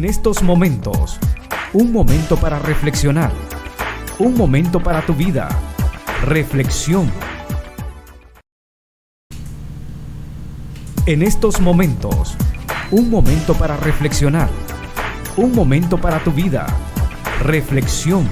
En estos momentos, un momento para reflexionar, un momento para tu vida. Reflexión. En estos momentos, un momento para reflexionar, un momento para tu vida. Reflexión.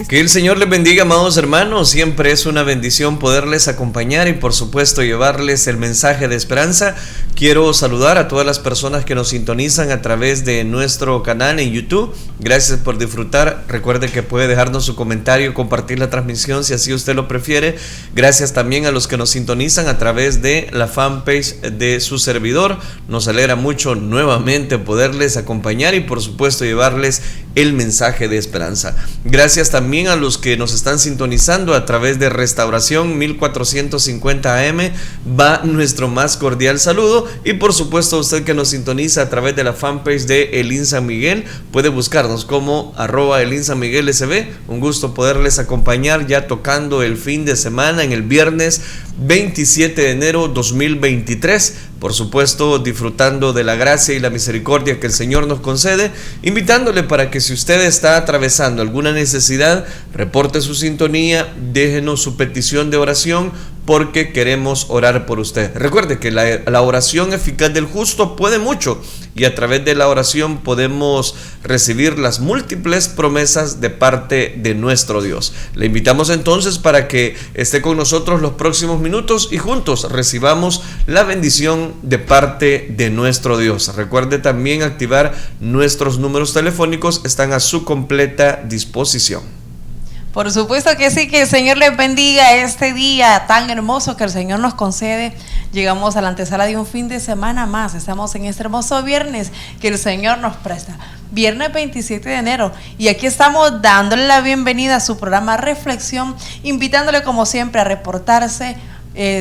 Que el Señor les bendiga, amados hermanos. Siempre es una bendición poderles acompañar y por supuesto llevarles el mensaje de esperanza. Quiero saludar a todas las personas que nos sintonizan a través de nuestro canal en YouTube. Gracias por disfrutar. Recuerde que puede dejarnos su comentario, compartir la transmisión si así usted lo prefiere. Gracias también a los que nos sintonizan a través de la fanpage de su servidor. Nos alegra mucho nuevamente poderles acompañar y por supuesto llevarles el mensaje de esperanza. Gracias también a los que nos están sintonizando a través de Restauración 1450 AM. Va nuestro más cordial saludo. Y por supuesto usted que nos sintoniza a través de la fanpage de Elín San Miguel, puede buscarnos como @Elín San Miguel SB. Un gusto poderles acompañar ya tocando el fin de semana en el viernes 27 de enero 2023. Por supuesto disfrutando de la gracia y la misericordia que el Señor nos concede, invitándole para que si usted está atravesando alguna necesidad, reporte su sintonía, déjenos su petición de oración, porque queremos orar por usted. Recuerde que la oración eficaz del justo puede mucho y a través de la oración podemos recibir las múltiples promesas de parte de nuestro Dios. Le invitamos entonces para que esté con nosotros los próximos minutos y juntos recibamos la bendición de parte de nuestro Dios. Recuerde también activar nuestros números telefónicos, están a su completa disposición. Por supuesto que sí, que el Señor les bendiga este día tan hermoso que el Señor nos concede. Llegamos a la antesala de un fin de semana más. Estamos en este hermoso viernes que el Señor nos presta. Viernes 27 de enero. Y aquí estamos dándole la bienvenida a su programa Reflexión, invitándole como siempre a reportarse.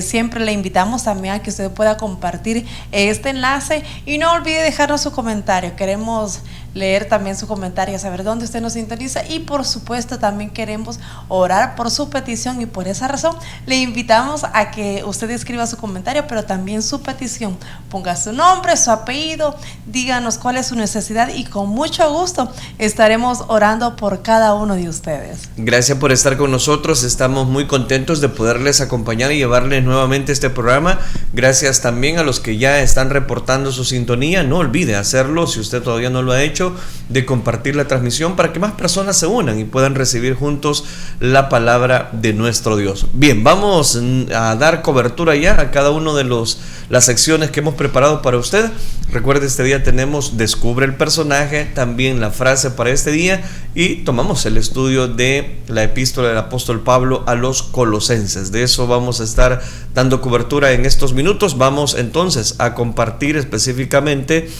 Siempre le invitamos también a que usted pueda compartir este enlace y no olvide dejarnos su comentario. Queremos leer también su comentario, saber dónde usted nos sintoniza y por supuesto también queremos orar por su petición y por esa razón le invitamos a que usted escriba su comentario, pero también su petición. Ponga su nombre, su apellido, díganos cuál es su necesidad y con mucho gusto estaremos orando por cada uno de ustedes. Gracias por estar con nosotros, estamos muy contentos de poderles acompañar y llevarles nuevamente este programa. Gracias también a los que ya están reportando su sintonía. No olvide hacerlo si usted todavía no lo ha hecho, de compartir la transmisión para que más personas se unan y puedan recibir juntos la palabra de nuestro Dios. Bien, vamos a dar cobertura ya a cada uno de las secciones que hemos preparado para usted. Recuerde, este día tenemos Descubre el personaje, también la frase para este día y tomamos el estudio de la epístola del apóstol Pablo a los Colosenses. De eso vamos a estar dando cobertura en estos minutos. Vamos entonces a compartir específicamente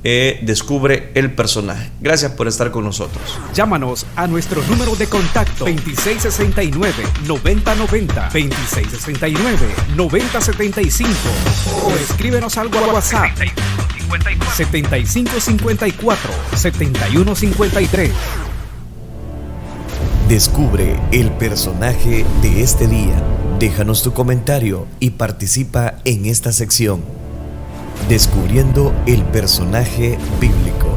Descubre el personaje. Gracias por estar con nosotros. Llámanos a nuestro número de contacto 2669-9090, 2669-9075 o escríbenos al WhatsApp 7554-7153. Descubre el personaje de este día. Déjanos tu comentario y participa en esta sección. Descubriendo el personaje bíblico.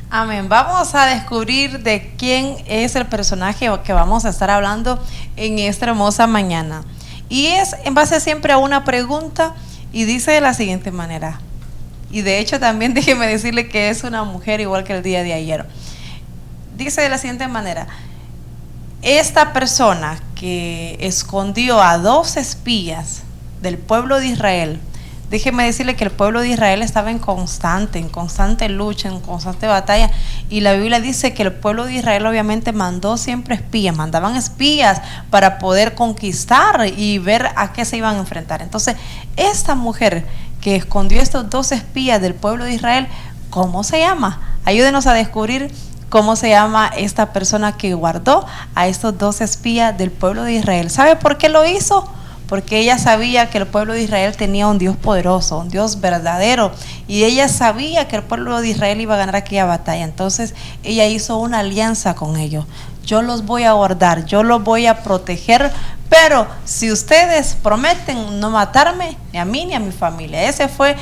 Amén. Vamos a descubrir de quién es el personaje que vamos a estar hablando en esta hermosa mañana. Y es en base siempre a una pregunta y dice de la siguiente manera. Y de hecho también déjeme decirle que es una mujer igual que el día de ayer. Dice de la siguiente manera. Esta persona que escondió a 2 espías del pueblo de Israel, déjeme decirle que el pueblo de Israel estaba en constante lucha, en constante batalla, y la Biblia dice que el pueblo de Israel obviamente mandó siempre espías, mandaban espías para poder conquistar y ver a qué se iban a enfrentar. Entonces, esta mujer que escondió estos 2 espías del pueblo de Israel, ¿cómo se llama? Ayúdenos a descubrir cómo se llama esta persona que guardó a estos 2 espías del pueblo de Israel. ¿Sabe por qué lo hizo? Porque ella sabía que el pueblo de Israel tenía un Dios poderoso, un Dios verdadero, y ella sabía que el pueblo de Israel iba a ganar aquella batalla. Entonces ella hizo una alianza con ellos. yo los voy a guardar, yo los voy a proteger, pero si ustedes prometen no matarme, ni a mí ni a mi familia. Esa fue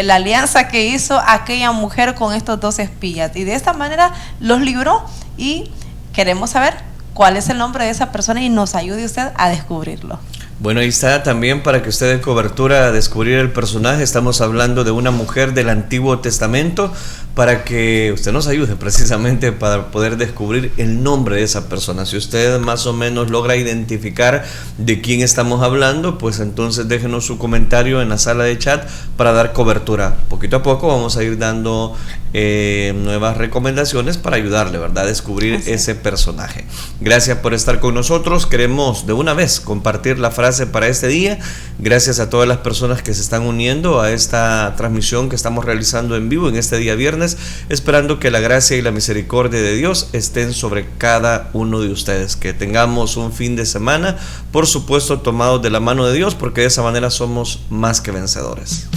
la alianza que hizo aquella mujer con estos 2 espías, y de esta manera los libró. Y queremos saber cuál es el nombre de esa persona y nos ayude usted a descubrirlo. Bueno, ahí está también para que usted dé cobertura a descubrir el personaje. Estamos hablando de una mujer del Antiguo Testamento, para que usted nos ayude precisamente para poder descubrir el nombre de esa persona. Si usted más o menos logra identificar de quién estamos hablando, pues entonces déjenos su comentario en la sala de chat para dar cobertura. Poquito a poco vamos a ir dando nuevas recomendaciones para ayudarle, ¿verdad?, a descubrir ese personaje. Gracias por estar con nosotros. Queremos de una vez compartir la frase para este día. Gracias a todas las personas que se están uniendo a esta transmisión que estamos realizando en vivo en este día viernes, esperando que la gracia y la misericordia de Dios estén sobre cada uno de ustedes, que tengamos un fin de semana, por supuesto, tomados de la mano de Dios, porque de esa manera somos más que vencedores.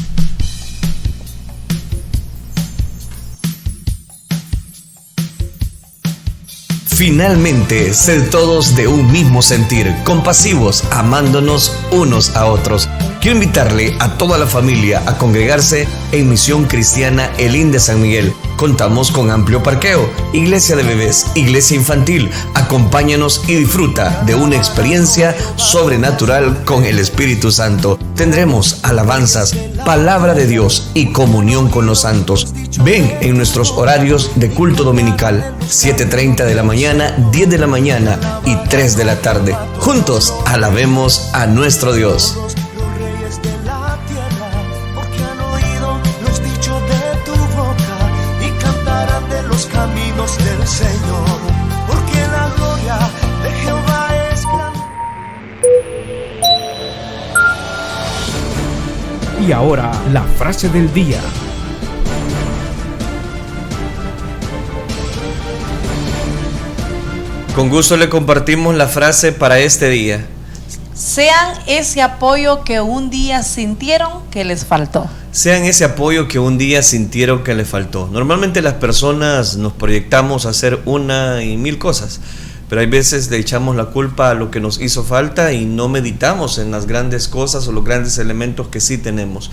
Finalmente, sed todos de un mismo sentir, compasivos, amándonos unos a otros. Quiero invitarle a toda la familia a congregarse en Misión Cristiana Elín de San Miguel. Contamos con amplio parqueo, iglesia de bebés, iglesia infantil. Acompáñanos y disfruta de una experiencia sobrenatural con el Espíritu Santo. Tendremos alabanzas, palabra de Dios y comunión con los santos. Ven en nuestros horarios de culto dominical, 7:30 de la mañana, 10 de la mañana y 3 de la tarde. Juntos alabemos a nuestro Dios. Caminos del Señor, porque la gloria de Jehová es grande. Y ahora, la frase del día. Con gusto le compartimos la frase para este día. Sean ese apoyo que un día sintieron que les faltó. Sean ese apoyo que un día sintieron que le faltó. Normalmente las personas nos proyectamos a hacer una y mil cosas, pero hay veces le echamos la culpa a lo que nos hizo falta y no meditamos en las grandes cosas o los grandes elementos que sí tenemos.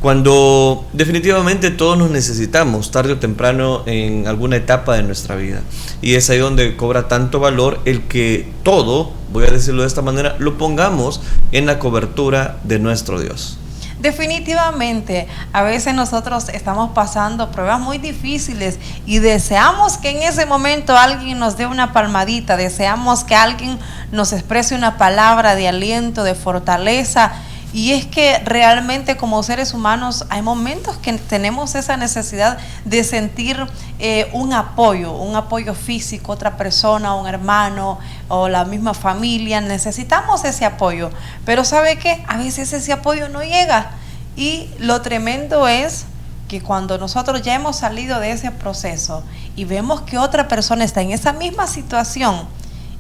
Cuando definitivamente todos nos necesitamos tarde o temprano en alguna etapa de nuestra vida, y es ahí donde cobra tanto valor el que todo, voy a decirlo de esta manera, lo pongamos en la cobertura de nuestro Dios. Definitivamente, a veces nosotros estamos pasando pruebas muy difíciles y deseamos que en ese momento alguien nos dé una palmadita, deseamos que alguien nos exprese una palabra de aliento, de fortaleza. Y es que realmente como seres humanos hay momentos que tenemos esa necesidad de sentir un apoyo físico, otra persona, un hermano o la misma familia. Necesitamos ese apoyo, pero ¿sabe qué? A veces ese apoyo no llega, y lo tremendo es que cuando nosotros ya hemos salido de ese proceso y vemos que otra persona está en esa misma situación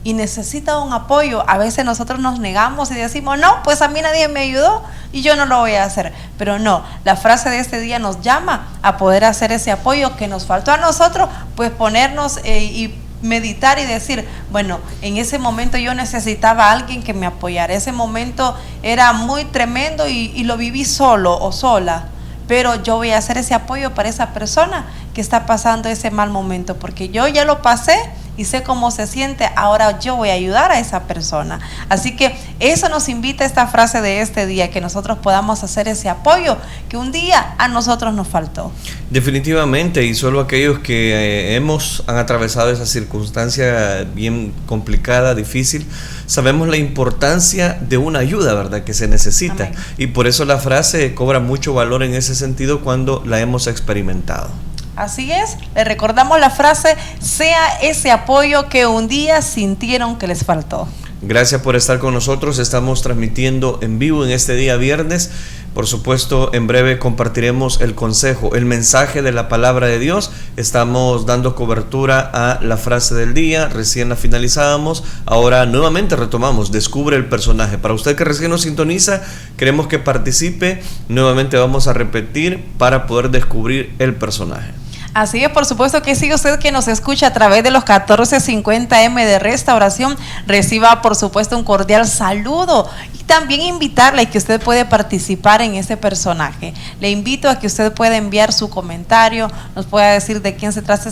y necesita un apoyo, a veces nosotros nos negamos y decimos, no, pues a mí nadie me ayudó y yo no lo voy a hacer. Pero no, la frase de este día nos llama a poder hacer ese apoyo que nos faltó a nosotros, pues ponernos y meditar y decir, bueno, en ese momento yo necesitaba a alguien que me apoyara. Ese momento era muy tremendo y lo viví solo o sola, pero yo voy a hacer ese apoyo para esa persona que está pasando ese mal momento, porque yo ya lo pasé y sé cómo se siente. Ahora yo voy a ayudar a esa persona. Así que eso nos invita a esta frase de este día, que nosotros podamos hacer ese apoyo que un día a nosotros nos faltó. Definitivamente, y solo aquellos que han atravesado esa circunstancia bien complicada, difícil, sabemos la importancia de una ayuda, ¿verdad?, que se necesita. Amén. Y por eso la frase cobra mucho valor en ese sentido cuando la hemos experimentado. Así es, le recordamos la frase, sea ese apoyo que un día sintieron que les faltó. Gracias por estar con nosotros, estamos transmitiendo en vivo en este día viernes. Por supuesto, en breve compartiremos el consejo, el mensaje de la palabra de Dios. Estamos dando cobertura a la frase del día, recién la finalizábamos, ahora nuevamente retomamos, descubre el personaje. Para usted que recién nos sintoniza, queremos que participe, nuevamente vamos a repetir para poder descubrir el personaje. Así es, por supuesto que sí, usted que nos escucha a través de los 1450M de Restauración, reciba por supuesto un cordial saludo y también invitarle a que usted puede participar en ese personaje. Le invito a que usted pueda enviar su comentario, nos pueda decir de quién se trata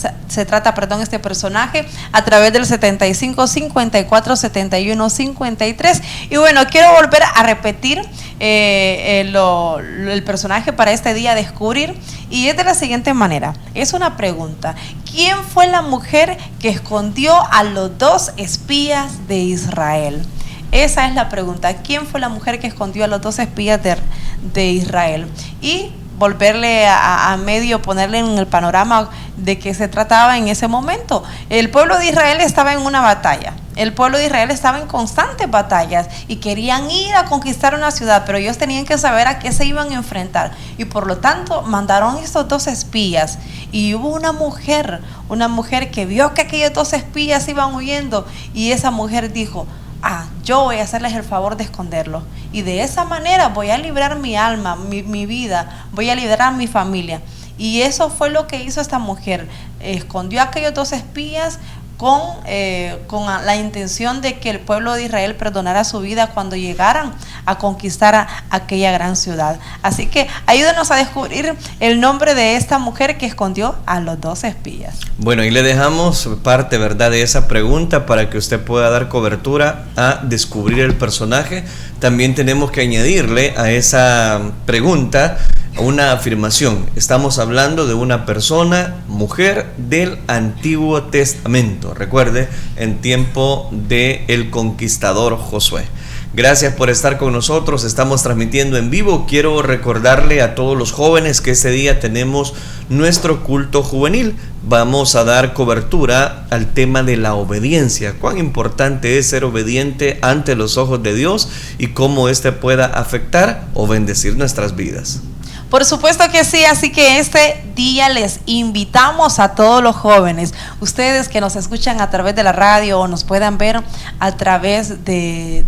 este personaje a través del 75 54 71 53. Y bueno, quiero volver a repetir el personaje para este día a descubrir, y es de la siguiente manera. Es una pregunta: ¿quién fue la mujer que escondió a los 2 espías de Israel? Esa es la pregunta. ¿Quién fue la mujer que escondió a los 2 espías de Israel? Y volverle a medio, ponerle en el panorama de qué se trataba en ese momento. El pueblo de Israel estaba en una batalla. El pueblo de Israel estaba en constantes batallas y querían ir a conquistar una ciudad, pero ellos tenían que saber a qué se iban a enfrentar, y por lo tanto mandaron estos 2 espías, y hubo una mujer que vio que aquellos 2 espías iban huyendo, y esa mujer dijo: yo voy a hacerles el favor de esconderlo, y de esa manera voy a librar mi alma, mi vida, voy a librar mi familia. Y eso fue lo que hizo esta mujer. Escondió a aquellos 2 espías con la intención de que el pueblo de Israel perdonara su vida cuando llegaran a conquistar aquella gran ciudad. Así que ayúdenos a descubrir el nombre de esta mujer que escondió a los 2 espías. Bueno, y le dejamos parte, ¿verdad?, de esa pregunta para que usted pueda dar cobertura a descubrir el personaje. También tenemos que añadirle a esa pregunta una afirmación. Estamos hablando de una persona, mujer del Antiguo Testamento. Recuerde, en tiempo del conquistador Josué. Gracias por estar con nosotros. Estamos transmitiendo en vivo. Quiero recordarle a todos los jóvenes que este día tenemos nuestro culto juvenil. Vamos a dar cobertura al tema de la obediencia. Cuán importante es ser obediente ante los ojos de Dios y cómo éste pueda afectar o bendecir nuestras vidas. Por supuesto que sí, así que este día les invitamos a todos los jóvenes, ustedes que nos escuchan a través de la radio o nos puedan ver a través de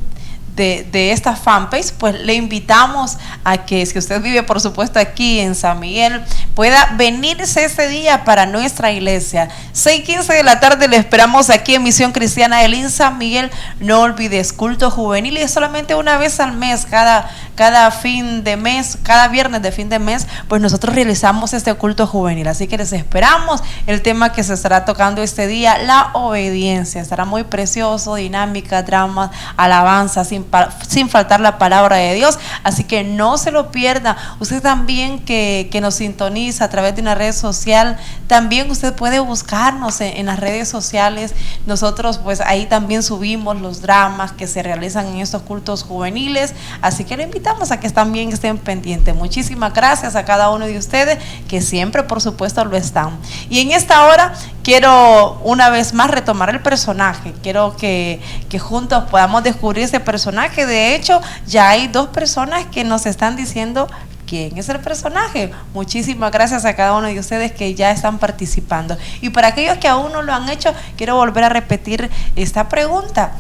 esta fanpage, pues le invitamos a que, si usted vive por supuesto aquí en San Miguel, pueda venirse ese día para nuestra iglesia. 6:15 de la tarde le esperamos aquí en Misión Cristiana Elín San Miguel. No olvides, culto juvenil, y es solamente una vez al mes, cada fin de mes, cada viernes de fin de mes, pues nosotros realizamos este culto juvenil. Así que les esperamos. El tema que se estará tocando este día, la obediencia, estará muy precioso, dinámica, drama, alabanza, sin faltar la palabra de Dios. Así que no se lo pierda. Usted también que nos sintoniza a través de una red social, también usted puede buscarnos en las redes sociales. Nosotros pues ahí también subimos los dramas que se realizan en estos cultos juveniles. Así que le invitamos a que también estén pendientes. Muchísimas gracias a cada uno de ustedes que siempre por supuesto lo están. Y en esta hora quiero una vez más retomar el personaje. Quiero que juntos podamos descubrir ese personaje. De hecho, ya hay 2 personas que nos están diciendo quién es el personaje. Muchísimas gracias a cada uno de ustedes que ya están participando. Y para aquellos que aún no lo han hecho, quiero volver a repetir esta pregunta.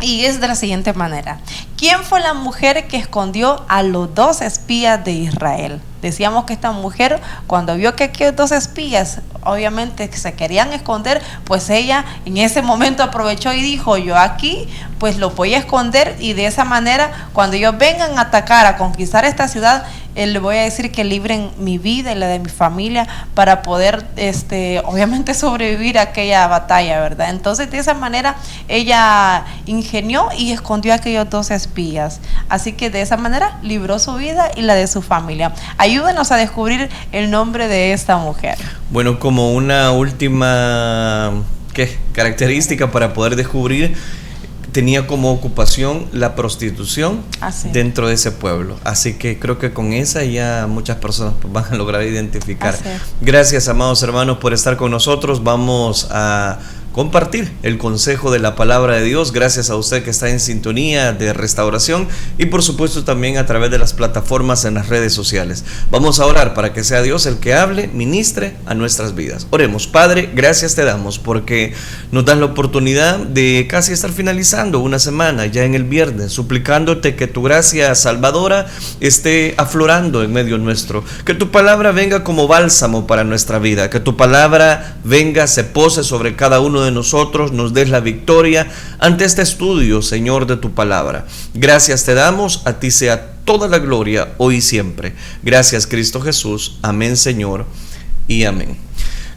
Y es de la siguiente manera: ¿quién fue la mujer que escondió a los 2 espías de Israel? Decíamos que esta mujer, cuando vio que aquellos 2 espías obviamente que se querían esconder, pues ella en ese momento aprovechó y dijo: yo aquí pues lo voy a esconder, y de esa manera cuando ellos vengan a atacar, a conquistar esta ciudad, le voy a decir que libren mi vida y la de mi familia para poder obviamente sobrevivir a aquella batalla, ¿verdad? Entonces de esa manera ella ingenió y escondió a aquellos 2 espías. Así que de esa manera libró su vida y la de su familia. Ayúdenos a descubrir el nombre de esta mujer. Bueno, como una última característica para poder descubrir, tenía como ocupación la prostitución dentro de ese pueblo. Así que creo que con esa ya muchas personas van a lograr identificar. Gracias, amados hermanos, por estar con nosotros. Vamos a compartir el consejo de la palabra de Dios. Gracias a usted que está en sintonía de Restauración y por supuesto también a través de las plataformas en las redes sociales. Vamos a orar para que sea Dios el que hable, ministre a nuestras vidas. Oremos. Padre, gracias te damos porque nos das la oportunidad de casi estar finalizando una semana ya en el viernes, suplicándote que tu gracia salvadora esté aflorando en medio nuestro, que tu palabra venga como bálsamo para nuestra vida, que tu palabra venga, se pose sobre cada uno de nosotros, nos des la victoria ante este estudio, Señor, de tu palabra. Gracias te damos, a ti sea toda la gloria hoy y siempre. Gracias, Cristo Jesús. Amén, Señor, y amén.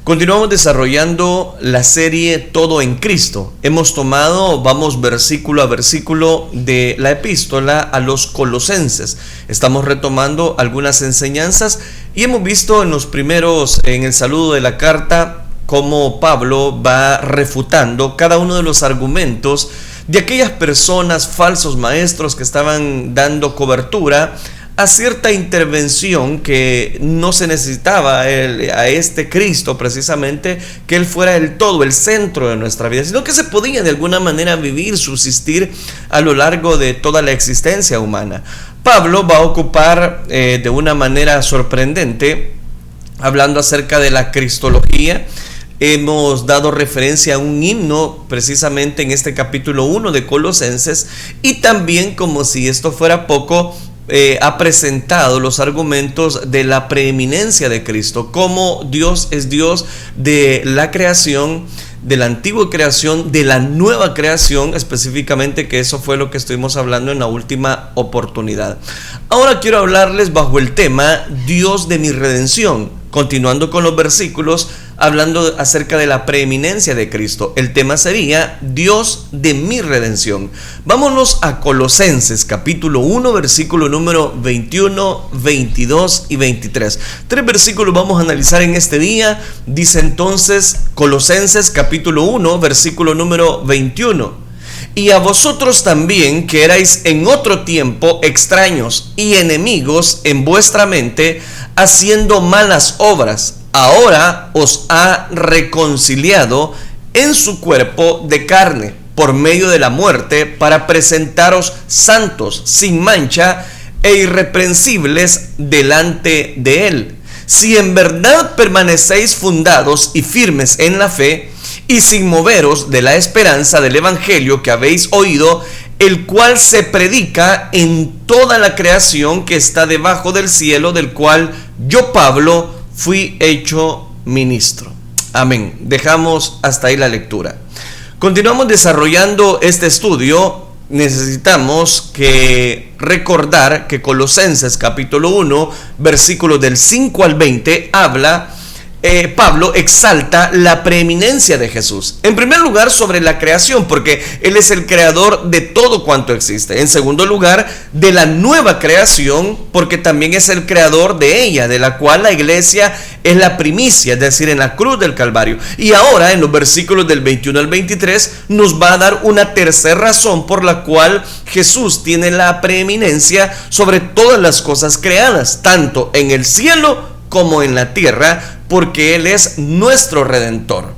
Continuamos desarrollando la serie Todo en Cristo. Vamos versículo a versículo de la epístola a los Colosenses. Estamos retomando algunas enseñanzas y hemos visto en el saludo de la carta, cómo Pablo va refutando cada uno de los argumentos de aquellas personas, falsos maestros, que estaban dando cobertura a cierta intervención que no se necesitaba a este Cristo, precisamente, que Él fuera el todo, el centro de nuestra vida, sino que se podía de alguna manera vivir, subsistir a lo largo de toda la existencia humana. Pablo va a ocupar de una manera sorprendente, hablando acerca de la cristología. Hemos dado referencia a un himno precisamente en este capítulo 1 de Colosenses, y también, como si esto fuera poco, ha presentado los argumentos de la preeminencia de Cristo, cómo Dios es Dios de la creación, de la antigua creación, de la nueva creación, específicamente, que eso fue lo que estuvimos hablando en la última oportunidad. Ahora quiero hablarles bajo el tema Dios de mi redención, continuando con los versículos, hablando acerca de la preeminencia de Cristo. El tema sería Dios de mi redención. Vámonos a Colosenses capítulo 1, versículo número 21, 22 y 23. 3 versículos vamos a analizar en este día. Dice entonces Colosenses capítulo 1, versículo número 21: y a vosotros también, que erais en otro tiempo extraños y enemigos en vuestra mente, haciendo malas obras, ahora os ha reconciliado en su cuerpo de carne por medio de la muerte, para presentaros santos, sin mancha e irreprensibles delante de Él. Si en verdad permanecéis fundados y firmes en la fe, y sin moveros de la esperanza del evangelio que habéis oído, el cual se predica en toda la creación que está debajo del cielo, del cual yo, Pablo, fui hecho ministro. Amén. Dejamos hasta ahí la lectura. Continuamos desarrollando este estudio. Necesitamos recordar que Colosenses capítulo 1, versículos del 5 al 20, Pablo exalta la preeminencia de Jesús. En primer lugar, sobre la creación, porque Él es el creador de todo cuanto existe. En segundo lugar, de la nueva creación, porque también es el creador de ella, de la cual la iglesia es la primicia, es decir, en la cruz del Calvario. Y ahora, en los versículos del 21 al 23, nos va a dar una tercera razón por la cual Jesús tiene la preeminencia sobre todas las cosas creadas, tanto en el cielo como en la tierra, porque Él es nuestro Redentor.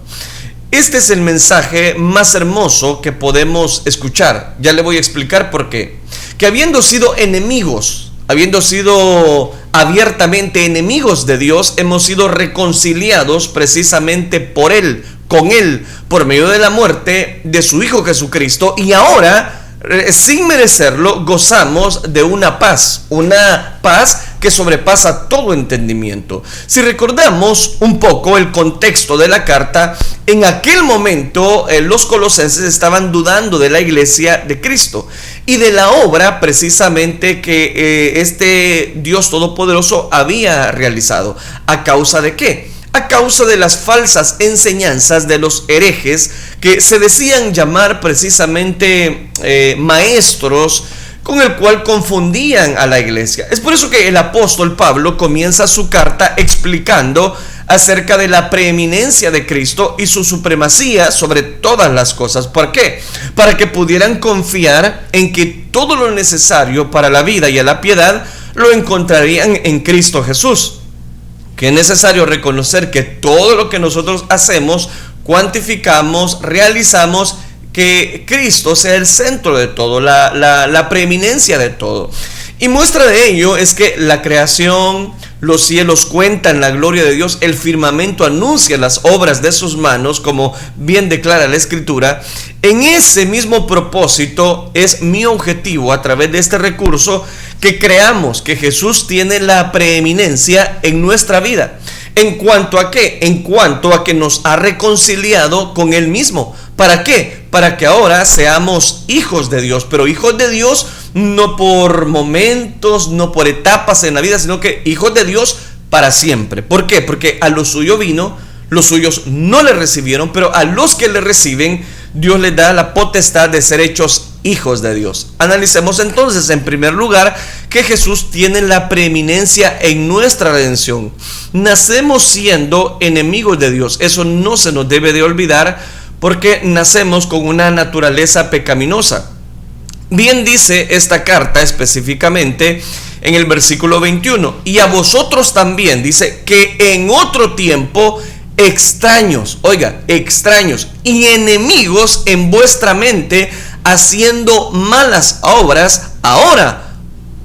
Este es el mensaje más hermoso que podemos escuchar. Ya le voy a explicar por qué. Que habiendo sido enemigos, habiendo sido abiertamente enemigos de Dios, hemos sido reconciliados precisamente por Él, con Él, por medio de la muerte de su Hijo Jesucristo, y ahora, sin merecerlo, gozamos de una paz que sobrepasa todo entendimiento. Si recordamos un poco el contexto de la carta, en aquel momento los colosenses estaban dudando de la iglesia de Cristo y de la obra precisamente que este Dios Todopoderoso había realizado. ¿A causa de qué? A causa de las falsas enseñanzas de los herejes, que se decían llamar precisamente maestros, con el cual confundían a la iglesia. Es por eso que el apóstol Pablo comienza su carta explicando acerca de la preeminencia de Cristo y su supremacía sobre todas las cosas. ¿Por qué? Para que pudieran confiar en que todo lo necesario para la vida y a la piedad lo encontrarían en Cristo Jesús. Que es necesario reconocer que todo lo que nosotros hacemos, cuantificamos, realizamos que Cristo sea el centro de todo, la preeminencia de todo. Y muestra de ello es que la creación, los cielos cuentan la gloria de Dios, el firmamento anuncia las obras de sus manos, como bien declara la Escritura. En ese mismo propósito es mi objetivo, a través de este recurso, que creamos que Jesús tiene la preeminencia en nuestra vida. ¿En cuanto a qué? En cuanto a que nos ha reconciliado con Él mismo. ¿Para qué? Para que ahora seamos hijos de Dios, pero hijos de Dios no por momentos, no por etapas en la vida, sino que hijos de Dios para siempre. ¿Por qué? Porque a lo suyo vino, los suyos no le recibieron, pero a los que le reciben, Dios les da la potestad de ser hechos hijos de Dios. Analicemos entonces, en primer lugar, que Jesús tiene la preeminencia en nuestra redención. Nacemos siendo enemigos de Dios. Eso no se nos debe de olvidar, porque nacemos con una naturaleza pecaminosa. Bien dice esta carta específicamente en el versículo 21, y a vosotros también, dice, que en otro tiempo extraños, oiga, extraños y enemigos en vuestra mente, haciendo malas obras, ahora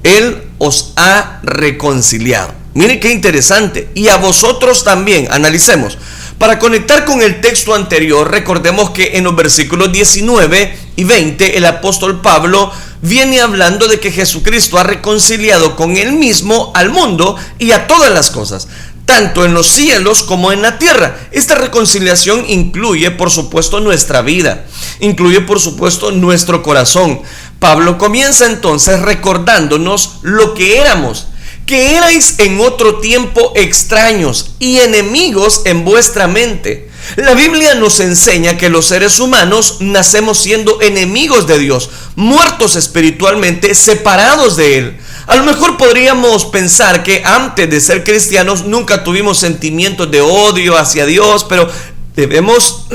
Él os ha reconciliado. Mire qué interesante. Y a vosotros también, analicemos. Para conectar con el texto anterior, recordemos que en los versículos 19 y 20 el apóstol Pablo viene hablando de que Jesucristo ha reconciliado con Él mismo al mundo y a todas las cosas, tanto en los cielos como en la tierra. Esta reconciliación incluye, por supuesto, nuestra vida, incluye, por supuesto, nuestro corazón. Pablo comienza entonces recordándonos lo que éramos, que erais en otro tiempo extraños y enemigos en vuestra mente. La Biblia nos enseña que los seres humanos nacemos siendo enemigos de Dios, muertos espiritualmente, separados de Él. A lo mejor podríamos pensar que antes de ser cristianos nunca tuvimos sentimientos de odio hacia Dios, pero debemos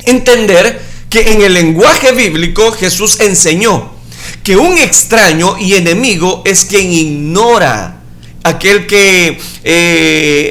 entender que en el lenguaje bíblico Jesús enseñó que un extraño y enemigo es quien ignora, aquel que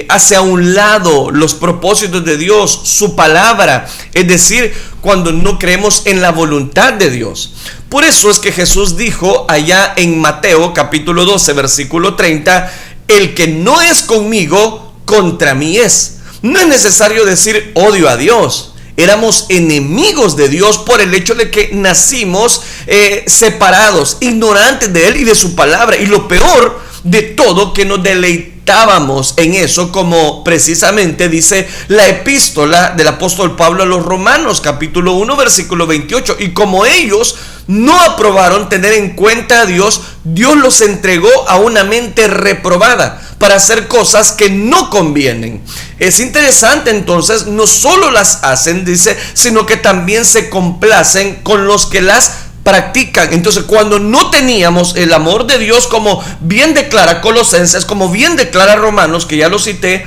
hace a un lado los propósitos de Dios, su palabra, es decir, cuando no creemos en la voluntad de Dios. Por eso es que Jesús dijo allá en Mateo capítulo 12 versículo 30, el que no es conmigo, contra mí es. No es necesario decir odio a Dios. Éramos enemigos de Dios por el hecho de que nacimos separados, ignorantes de Él y de su palabra. Y lo peor de todo, que nos deleitábamos en eso, como precisamente dice la epístola del apóstol Pablo a los Romanos, capítulo 1, versículo 28. Y como ellos no aprobaron tener en cuenta a Dios, Dios los entregó a una mente reprobada para hacer cosas que no convienen. Es interesante entonces, no solo las hacen, dice, sino que también se complacen con los que las practican. Entonces, cuando no teníamos el amor de Dios, como bien declara Colosenses, como bien declara Romanos, que ya lo cité,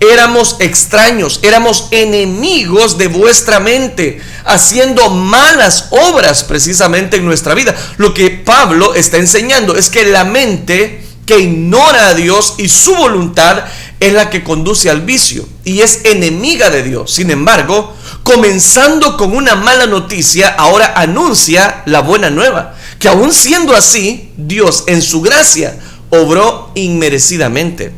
éramos extraños, éramos enemigos de vuestra mente, haciendo malas obras precisamente en nuestra vida. Lo que Pablo está enseñando es que la mente que ignora a Dios y su voluntad es la que conduce al vicio y es enemiga de Dios. Sin embargo, comenzando con una mala noticia, ahora anuncia la buena nueva, que aún siendo así, Dios en su gracia obró inmerecidamente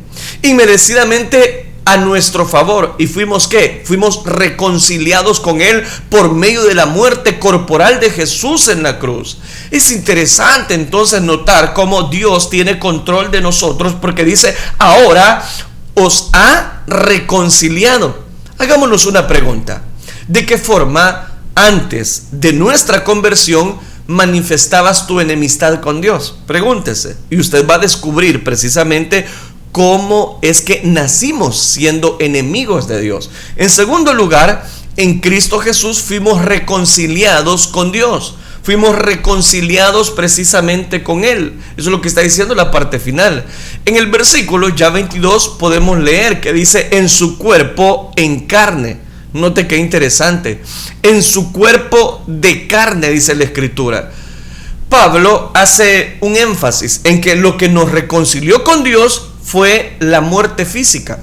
a nuestro favor. ¿Y fuimos qué? Fuimos reconciliados con Él por medio de la muerte corporal de Jesús en la cruz. Es interesante entonces notar cómo Dios tiene control de nosotros, porque dice, ahora os ha reconciliado. Hagámonos una pregunta. ¿De qué forma antes de nuestra conversión manifestabas tu enemistad con Dios? Pregúntese, y usted va a descubrir precisamente cómo es que nacimos siendo enemigos de Dios. En segundo lugar, en Cristo Jesús fuimos reconciliados con Dios. Fuimos reconciliados precisamente con Él. Eso es lo que está diciendo la parte final. En el versículo ya 22 podemos leer que dice, en su cuerpo en carne. Note qué interesante. En su cuerpo de carne, dice la Escritura. Pablo hace un énfasis en que lo que nos reconcilió con Dios fue la muerte física.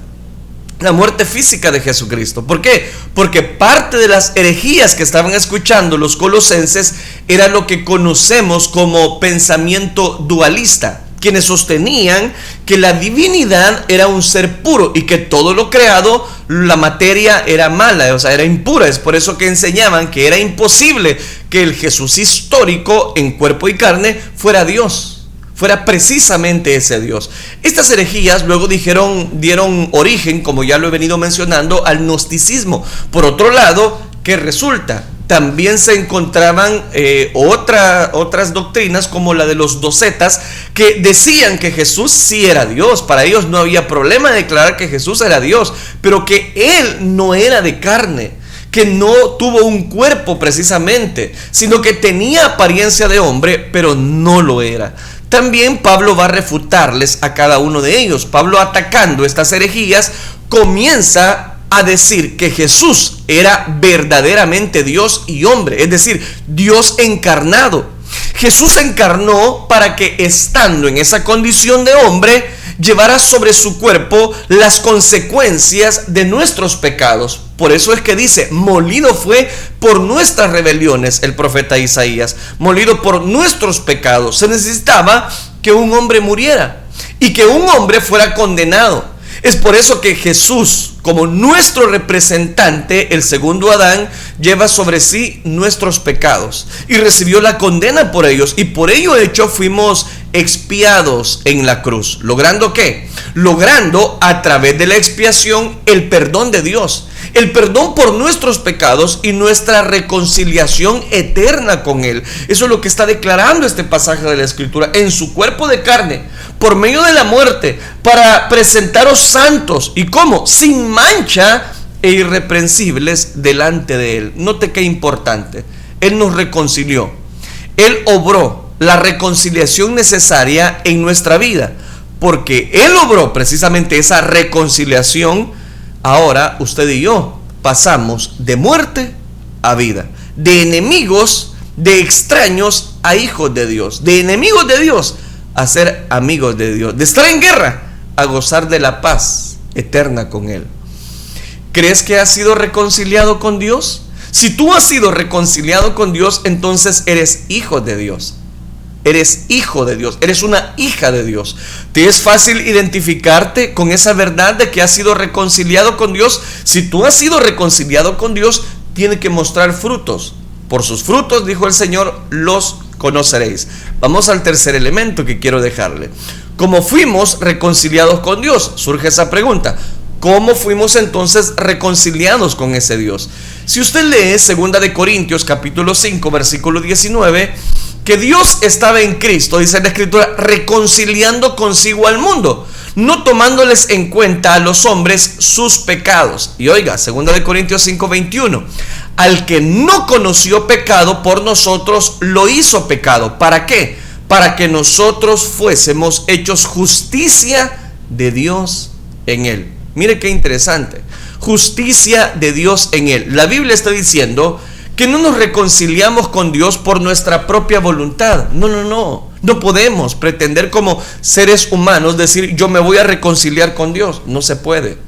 La muerte física de Jesucristo. ¿Por qué? Porque parte de las herejías que estaban escuchando los colosenses era lo que conocemos como pensamiento dualista, quienes sostenían que la divinidad era un ser puro y que todo lo creado, la materia era mala, o sea, era impura. Es por eso que enseñaban que era imposible que el Jesús histórico en cuerpo y carne fuera Dios, fuera precisamente ese Dios. Estas herejías luego dieron origen, como ya lo he venido mencionando, al gnosticismo. Por otro lado, ¿qué resulta? También se encontraban otras doctrinas como la de los docetas, que decían que Jesús sí era Dios. Para ellos no había problema de declarar que Jesús era Dios, pero que Él no era de carne, que no tuvo un cuerpo precisamente, sino que tenía apariencia de hombre, pero no lo era. También Pablo va a refutarles a cada uno de ellos. Pablo, atacando estas herejías, comienza a decir que Jesús era verdaderamente Dios y hombre, es decir, Dios encarnado. Jesús encarnó para que, estando en esa condición de hombre, llevara sobre su cuerpo las consecuencias de nuestros pecados. Por eso es que dice: molido fue por nuestras rebeliones, el profeta Isaías, molido por nuestros pecados. Se necesitaba que un hombre muriera y que un hombre fuera condenado. Es por eso que Jesús, como nuestro representante, el segundo Adán, lleva sobre sí nuestros pecados y recibió la condena por ellos, y por ello hecho fuimos expiados en la cruz. ¿Logrando qué? Logrando, a través de la expiación, el perdón de Dios, el perdón por nuestros pecados y nuestra reconciliación eterna con Él. Eso es lo que está declarando este pasaje de la Escritura: en su cuerpo de carne, por medio de la muerte, para presentaros santos. ¿Y cómo? Sin mancha e irreprensibles delante de Él. Note qué importante: Él nos reconcilió, Él obró la reconciliación necesaria en nuestra vida. Porque Él obró precisamente esa reconciliación, ahora usted y yo pasamos de muerte a vida, de enemigos, de extraños a hijos de Dios, de enemigos de Dios a ser amigos de Dios, de estar en guerra a gozar de la paz eterna con Él. ¿Crees que has sido reconciliado con Dios? Si tú has sido reconciliado con Dios, entonces eres hijo de Dios. Eres hijo de Dios, eres una hija de Dios. ¿Te es fácil identificarte con esa verdad de que has sido reconciliado con Dios? Si tú has sido reconciliado con Dios, tiene que mostrar frutos. Por sus frutos, dijo el Señor, los conoceréis. Vamos al tercer elemento que quiero dejarle. Como fuimos reconciliados con Dios, surge esa pregunta: ¿cómo fuimos entonces reconciliados con ese Dios? Si usted lee 2 de Corintios capítulo 5 versículo 19, que Dios estaba en Cristo, dice la Escritura, reconciliando consigo al mundo, no tomándoles en cuenta a los hombres sus pecados. Y oiga, 2 de Corintios 5, 21, al que no conoció pecado, por nosotros lo hizo pecado. ¿Para qué? Para que nosotros fuésemos hechos justicia de Dios en Él. Mire qué interesante: justicia de Dios en Él. La Biblia está diciendo que no nos reconciliamos con Dios por nuestra propia voluntad. No podemos pretender como seres humanos decir: yo me voy a reconciliar con Dios. No se puede.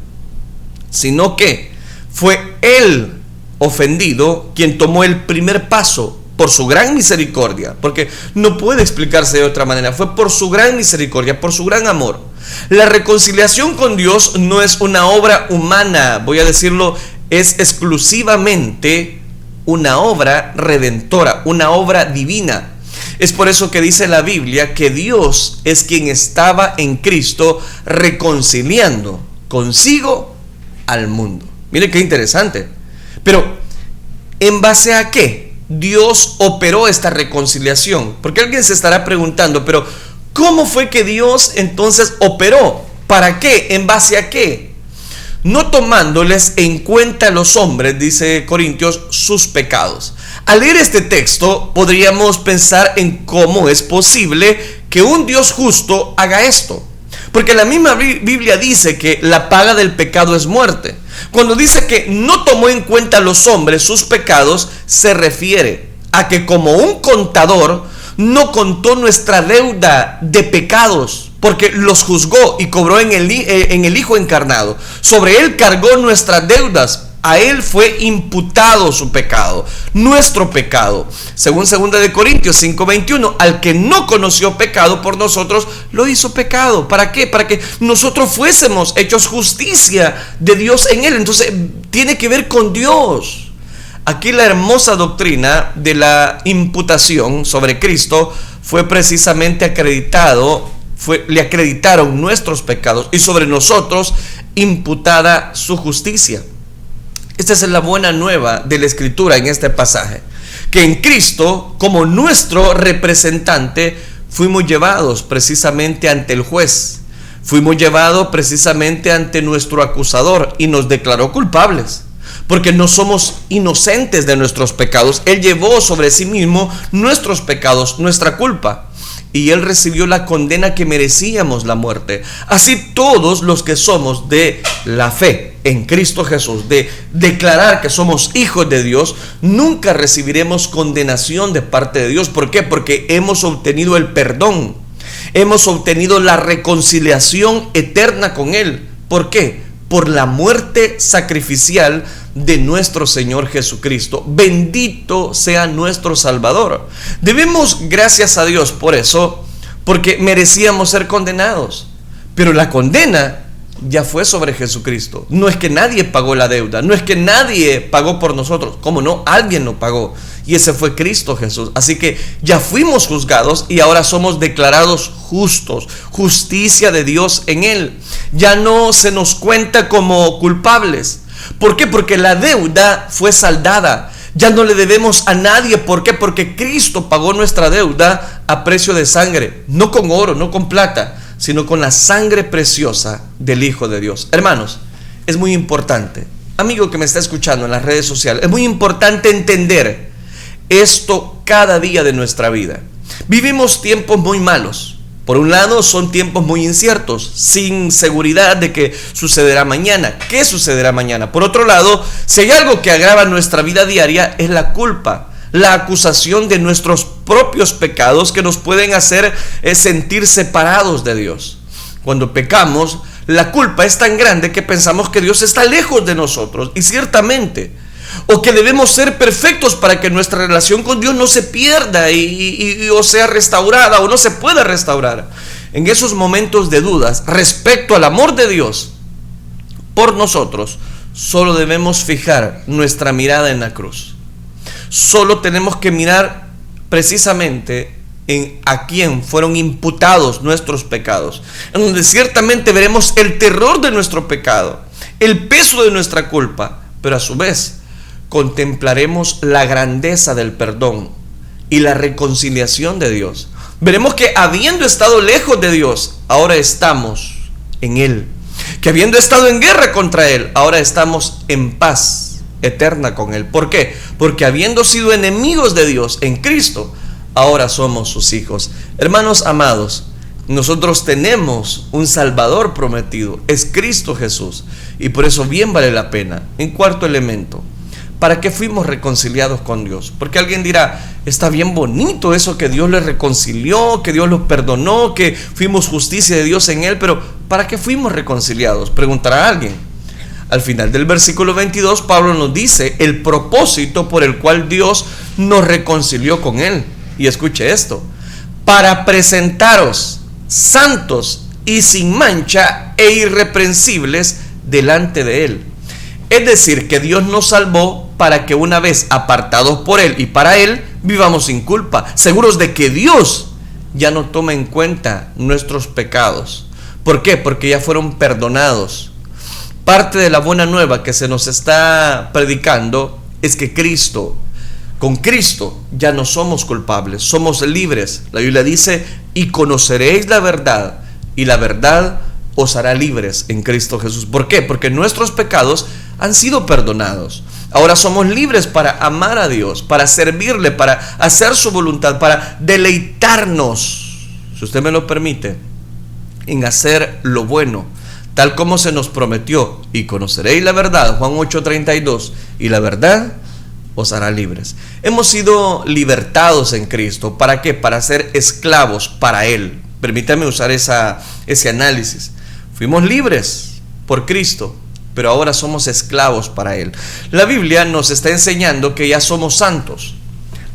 Sino que fue Él, ofendido, quien tomó el primer paso por su gran misericordia, porque no puede explicarse de otra manera. Fue por su gran misericordia, por su gran amor. La reconciliación con Dios no es una obra humana, voy a decirlo, es exclusivamente una obra redentora, una obra divina. Es por eso que dice la Biblia que Dios es quien estaba en Cristo reconciliando consigo al mundo. Mire qué interesante. Pero, ¿en base a qué Dios operó esta reconciliación? Porque alguien se estará preguntando, pero ¿cómo fue que Dios entonces operó? ¿Para qué? ¿En base a qué? No tomándoles en cuenta a los hombres, dice Corintios, sus pecados. Al leer este texto podríamos pensar en cómo es posible que un Dios justo haga esto. Porque la misma Biblia dice que la paga del pecado es muerte. Cuando dice que no tomó en cuenta a los hombres sus pecados, se refiere a que como un contador no contó nuestra deuda de pecados, porque los juzgó y cobró en el Hijo encarnado. Sobre Él cargó nuestras deudas A Él fue imputado su pecado, nuestro pecado. Según 2 de Corintios 5:21, al que no conoció pecado por nosotros, lo hizo pecado. ¿Para qué? Para que nosotros fuésemos hechos justicia de Dios en Él. Entonces, tiene que ver con Dios. Aquí la hermosa doctrina de la imputación sobre Cristo fue precisamente le acreditaron nuestros pecados y sobre nosotros imputada su justicia. Esta es la buena nueva de la Escritura en este pasaje, que en Cristo, como nuestro representante, fuimos llevados precisamente ante el juez, fuimos llevados precisamente ante nuestro acusador y nos declaró culpables, porque no somos inocentes de nuestros pecados. Él llevó sobre sí mismo nuestros pecados, nuestra culpa, y Él recibió la condena que merecíamos, la muerte. Así todos los que somos de la fe en Cristo Jesús, de declarar que somos hijos de Dios, nunca recibiremos condenación de parte de Dios. ¿Por qué? Porque hemos obtenido el perdón, hemos obtenido la reconciliación eterna con Él. ¿Por qué? Por la muerte sacrificial de nuestro Señor Jesucristo. Bendito sea nuestro Salvador. Debemos gracias a Dios por eso, porque merecíamos ser condenados, pero la condena ya fue sobre Jesucristo. No es que nadie pagó la deuda, no es que nadie pagó por nosotros. ¿Cómo no? Alguien lo pagó, y ese fue Cristo Jesús. Así que ya fuimos juzgados y ahora somos declarados justos, justicia de Dios en Él. Ya no se nos cuenta como culpables. ¿Por qué? Porque la deuda fue saldada. Ya no le debemos a nadie. ¿Por qué? Porque Cristo pagó nuestra deuda a precio de sangre, no con oro, no con plata, sino con la sangre preciosa del Hijo de Dios. Hermanos, es muy importante, amigo que me está escuchando en las redes sociales, es muy importante entender esto cada día de nuestra vida. Vivimos tiempos muy malos. Por un lado, son tiempos muy inciertos, sin seguridad de que sucederá mañana. ¿Qué sucederá mañana? Por otro lado, si hay algo que agrava nuestra vida diaria, es la culpa, la acusación de nuestros propios pecados que nos pueden hacer sentir separados de Dios. Cuando pecamos, la culpa es tan grande que pensamos que Dios está lejos de nosotros, y ciertamente, o que debemos ser perfectos para que nuestra relación con Dios no se pierda o sea restaurada, o no se pueda restaurar. En esos momentos de dudas respecto al amor de Dios por nosotros, solo debemos fijar nuestra mirada en la cruz. Solo tenemos que mirar precisamente en a quien fueron imputados nuestros pecados, en donde ciertamente veremos el terror de nuestro pecado, el peso de nuestra culpa, pero a su vez contemplaremos la grandeza del perdón y la reconciliación de Dios. Veremos que habiendo estado lejos de Dios, ahora estamos en Él. Que habiendo estado en guerra contra Él, ahora estamos en paz eterna con Él. ¿Por qué? Porque habiendo sido enemigos de Dios en Cristo, ahora somos sus hijos. Hermanos amados, nosotros tenemos un Salvador prometido, es Cristo Jesús, y por eso bien vale la pena. En cuarto elemento, ¿para qué fuimos reconciliados con Dios? Porque alguien dirá, está bien bonito eso que Dios les reconcilió, que Dios los perdonó, que fuimos justicia de Dios en Él, pero ¿para qué fuimos reconciliados? Preguntará alguien. Al final del versículo 22, Pablo nos dice el propósito por el cual Dios nos reconcilió con Él. Y escuche esto: para presentaros santos y sin mancha e irreprensibles delante de Él. Es decir, que Dios nos salvó para que una vez apartados por Él y para Él, vivamos sin culpa, seguros de que Dios ya no toma en cuenta nuestros pecados. ¿Por qué? Porque ya fueron perdonados. Parte de la buena nueva que se nos está predicando es que con Cristo ya no somos culpables, somos libres. La Biblia dice, y conoceréis la verdad, y la verdad os hará libres en Cristo Jesús. ¿Por qué? Porque nuestros pecados han sido perdonados. Ahora somos libres para amar a Dios, para servirle, para hacer su voluntad, para deleitarnos, si usted me lo permite, en hacer lo bueno, tal como se nos prometió. Y conoceréis la verdad, Juan 8:32, y la verdad os hará libres. Hemos sido libertados en Cristo. ¿Para qué? Para ser esclavos para Él. Permítame usar ese análisis. Fuimos libres por Cristo, pero ahora somos esclavos para Él. La Biblia nos está enseñando que ya somos santos.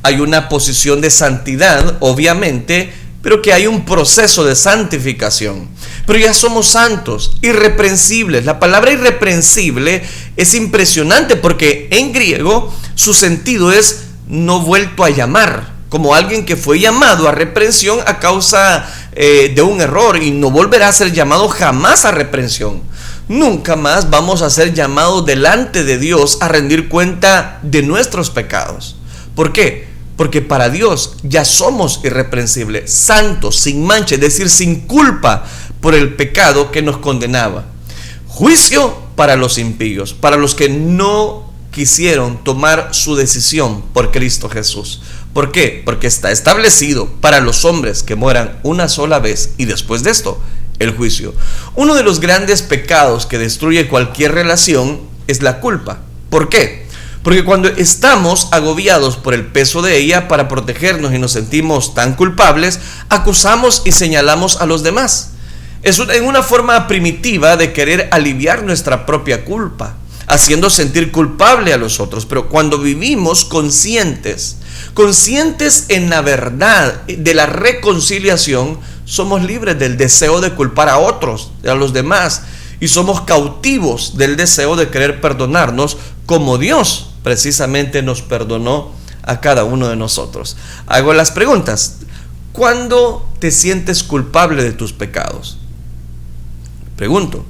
Hay una posición de santidad, obviamente, pero que hay un proceso de santificación. Pero ya somos santos, irreprensibles. La palabra irreprensible es impresionante porque en griego su sentido es no vuelto a llamar, como alguien que fue llamado a reprensión a causa de un error y no volverá a ser llamado jamás a reprensión. Nunca más vamos a ser llamados delante de Dios a rendir cuenta de nuestros pecados. ¿Por qué? Porque para Dios ya somos irreprensibles, santos, sin mancha, es decir, sin culpa por el pecado que nos condenaba. Juicio para los impíos, para los que no quisieron tomar su decisión por Cristo Jesús. ¿Por qué? Porque está establecido para los hombres que mueran una sola vez y después de esto, el juicio. Uno de los grandes pecados que destruye cualquier relación es la culpa. ¿Por qué? Porque cuando estamos agobiados por el peso de ella, para protegernos y nos sentimos tan culpables, acusamos y señalamos a los demás. Es una forma primitiva de querer aliviar nuestra propia culpa, haciendo sentir culpable a los otros. Pero cuando vivimos conscientes en la verdad de la reconciliación, somos libres del deseo de culpar a otros, a los demás, y somos cautivos del deseo de querer perdonarnos como Dios precisamente nos perdonó a cada uno de nosotros. Hago las preguntas. ¿Cuándo te sientes culpable de tus pecados? Pregunto,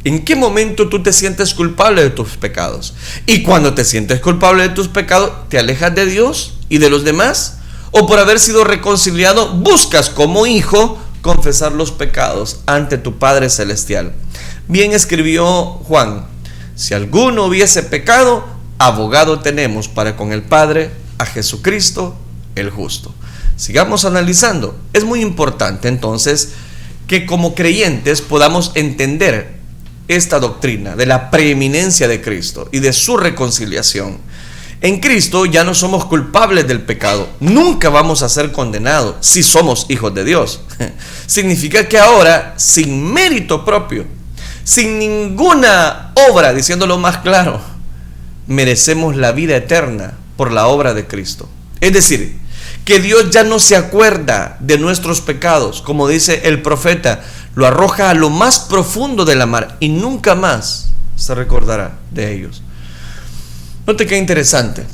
¿en qué momento tú te sientes culpable de tus pecados? Y cuando te sientes culpable de tus pecados, ¿te alejas de Dios y de los demás? ¿O por haber sido reconciliado, buscas como hijo confesar los pecados ante tu Padre Celestial? Bien escribió Juan: si alguno hubiese pecado, abogado tenemos para con el Padre, a Jesucristo el justo. Sigamos analizando. Es muy importante entonces que como creyentes podamos entender esta doctrina de la preeminencia de Cristo y de su reconciliación. En Cristo ya no somos culpables del pecado. Nunca vamos a ser condenados si somos hijos de Dios. Significa que ahora, sin mérito propio, sin ninguna obra, diciéndolo más claro, merecemos la vida eterna por la obra de Cristo. Es decir, que Dios ya no se acuerda de nuestros pecados, como dice el profeta, lo arroja a lo más profundo de la mar y nunca más se recordará de ellos. Note qué interesante.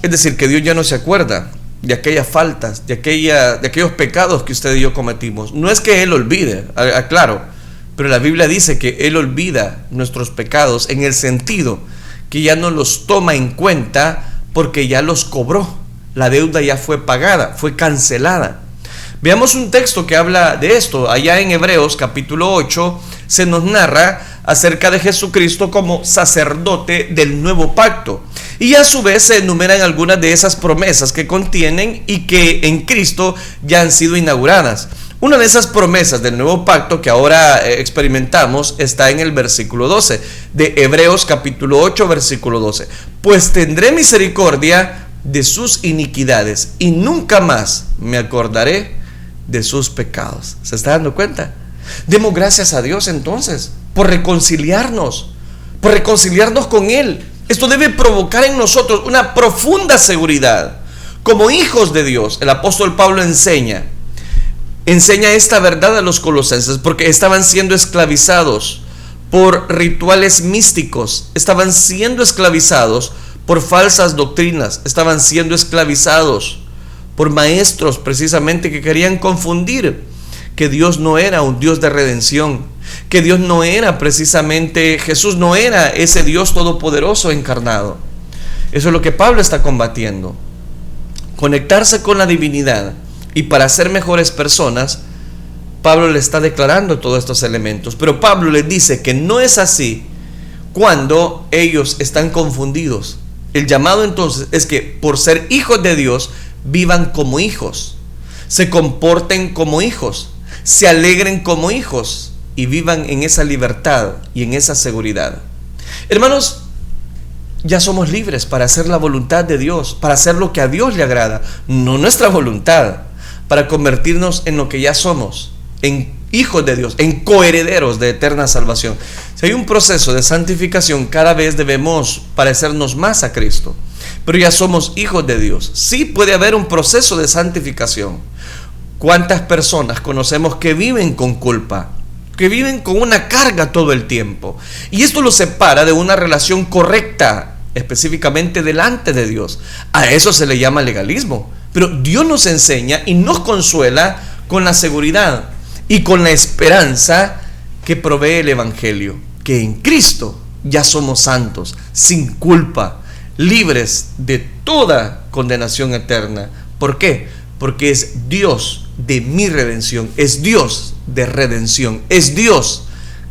Es decir, que Dios ya no se acuerda de aquellas faltas, de aquellos pecados que usted y yo cometimos. No es que Él olvide, aclaro, pero la Biblia dice que Él olvida nuestros pecados en el sentido que ya no los toma en cuenta porque ya los cobró. La deuda ya fue pagada, fue cancelada. Veamos un texto que habla de esto. Allá en Hebreos capítulo 8 se nos narra acerca de Jesucristo como sacerdote del nuevo pacto. Y a su vez se enumeran algunas de esas promesas que contienen y que en Cristo ya han sido inauguradas. Una de esas promesas del nuevo pacto que ahora experimentamos está en el versículo 12 de Hebreos capítulo 8 versículo 12. Pues tendré misericordia de sus iniquidades y nunca más me acordaré de sus pecados. ¿Se está dando cuenta? Demos gracias a Dios entonces por reconciliarnos con Él. Esto debe provocar en nosotros una profunda seguridad. Como hijos de Dios, el apóstol Pablo enseña esta verdad a los colosenses porque estaban siendo esclavizados por rituales místicos, estaban siendo esclavizados por falsas doctrinas, estaban siendo esclavizados por maestros precisamente que querían confundir que Dios no era un Dios de redención, que Dios no era precisamente, Jesús no era ese Dios todopoderoso encarnado. Eso es lo que Pablo está combatiendo. Conectarse con la divinidad. Y para ser mejores personas, Pablo le está declarando todos estos elementos. Pero Pablo les dice que no es así cuando ellos están confundidos. El llamado entonces es que por ser hijos de Dios, vivan como hijos, se comporten como hijos, se alegren como hijos y vivan en esa libertad y en esa seguridad. Hermanos, ya somos libres para hacer la voluntad de Dios, para hacer lo que a Dios le agrada, no nuestra voluntad, para convertirnos en lo que ya somos, en hijos de Dios, en coherederos de eterna salvación. Si hay un proceso de santificación, cada vez debemos parecernos más a Cristo, pero ya somos hijos de Dios. Sí puede haber un proceso de santificación. ¿Cuántas personas conocemos que viven con culpa, que viven con una carga todo el tiempo? Y esto los separa de una relación correcta, específicamente delante de Dios. A eso se le llama legalismo. Pero Dios nos enseña y nos consuela con la seguridad y con la esperanza que provee el Evangelio, que en Cristo ya somos santos, sin culpa, libres de toda condenación eterna. ¿Por qué? Porque es Dios de mi redención, es Dios de redención, es Dios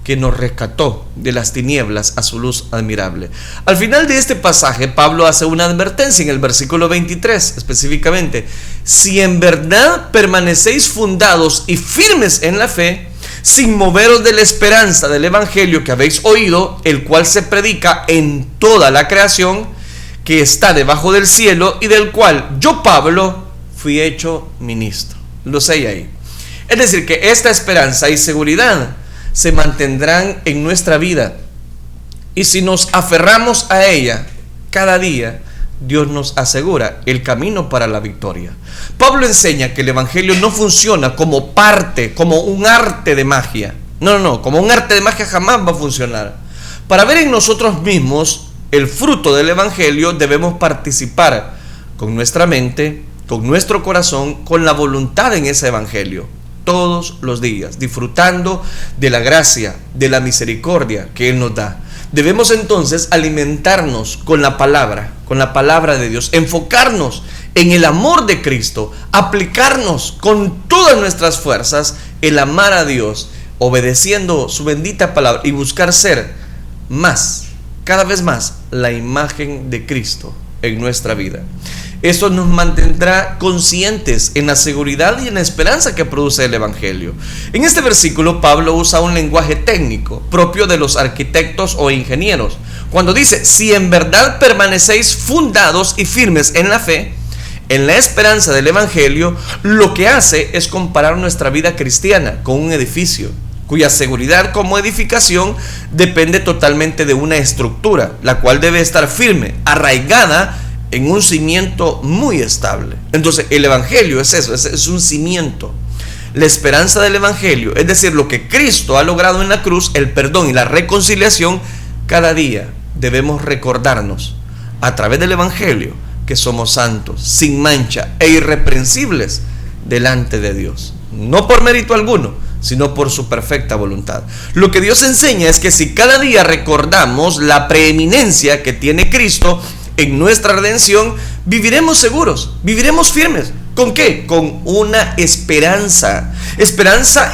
que nos rescató de las tinieblas a su luz admirable. Al final de este pasaje, Pablo hace una advertencia en el versículo 23, específicamente: si en verdad permanecéis fundados y firmes en la fe, sin moveros de la esperanza del Evangelio que habéis oído, el cual se predica en toda la creación, que está debajo del cielo, y del cual yo, Pablo, fui hecho ministro. Lo sé ahí. Es decir, que esta esperanza y seguridad se mantendrán en nuestra vida, y si nos aferramos a ella cada día, Dios nos asegura el camino para la victoria. Pablo enseña que el Evangelio no funciona como parte, como un arte de magia. No, como un arte de magia jamás va a funcionar. Para ver en nosotros mismos el fruto del Evangelio, debemos participar con nuestra mente, con nuestro corazón, con la voluntad en ese Evangelio, todos los días, disfrutando de la gracia, de la misericordia que Él nos da. Debemos entonces alimentarnos con la palabra de Dios, enfocarnos en el amor de Cristo, aplicarnos con todas nuestras fuerzas el amar a Dios, obedeciendo su bendita palabra, y buscar ser más, cada vez más, la imagen de Cristo en nuestra vida. Esto nos mantendrá conscientes en la seguridad y en la esperanza que produce el Evangelio. En este versículo, Pablo usa un lenguaje técnico propio de los arquitectos o ingenieros. Cuando dice: si en verdad permanecéis fundados y firmes en la fe, en la esperanza del Evangelio, lo que hace es comparar nuestra vida cristiana con un edificio, cuya seguridad como edificación depende totalmente de una estructura, la cual debe estar firme, arraigada en un cimiento muy estable. Entonces el Evangelio es eso, es un cimiento. La esperanza del Evangelio, es decir, lo que Cristo ha logrado en la cruz, el perdón y la reconciliación, cada día debemos recordarnos a través del Evangelio que somos santos, sin mancha e irreprensibles delante de Dios, no por mérito alguno, sino por su perfecta voluntad. Lo que Dios enseña es que si cada día recordamos la preeminencia que tiene Cristo en nuestra redención, viviremos seguros, viviremos firmes. ¿Con qué? Con una esperanza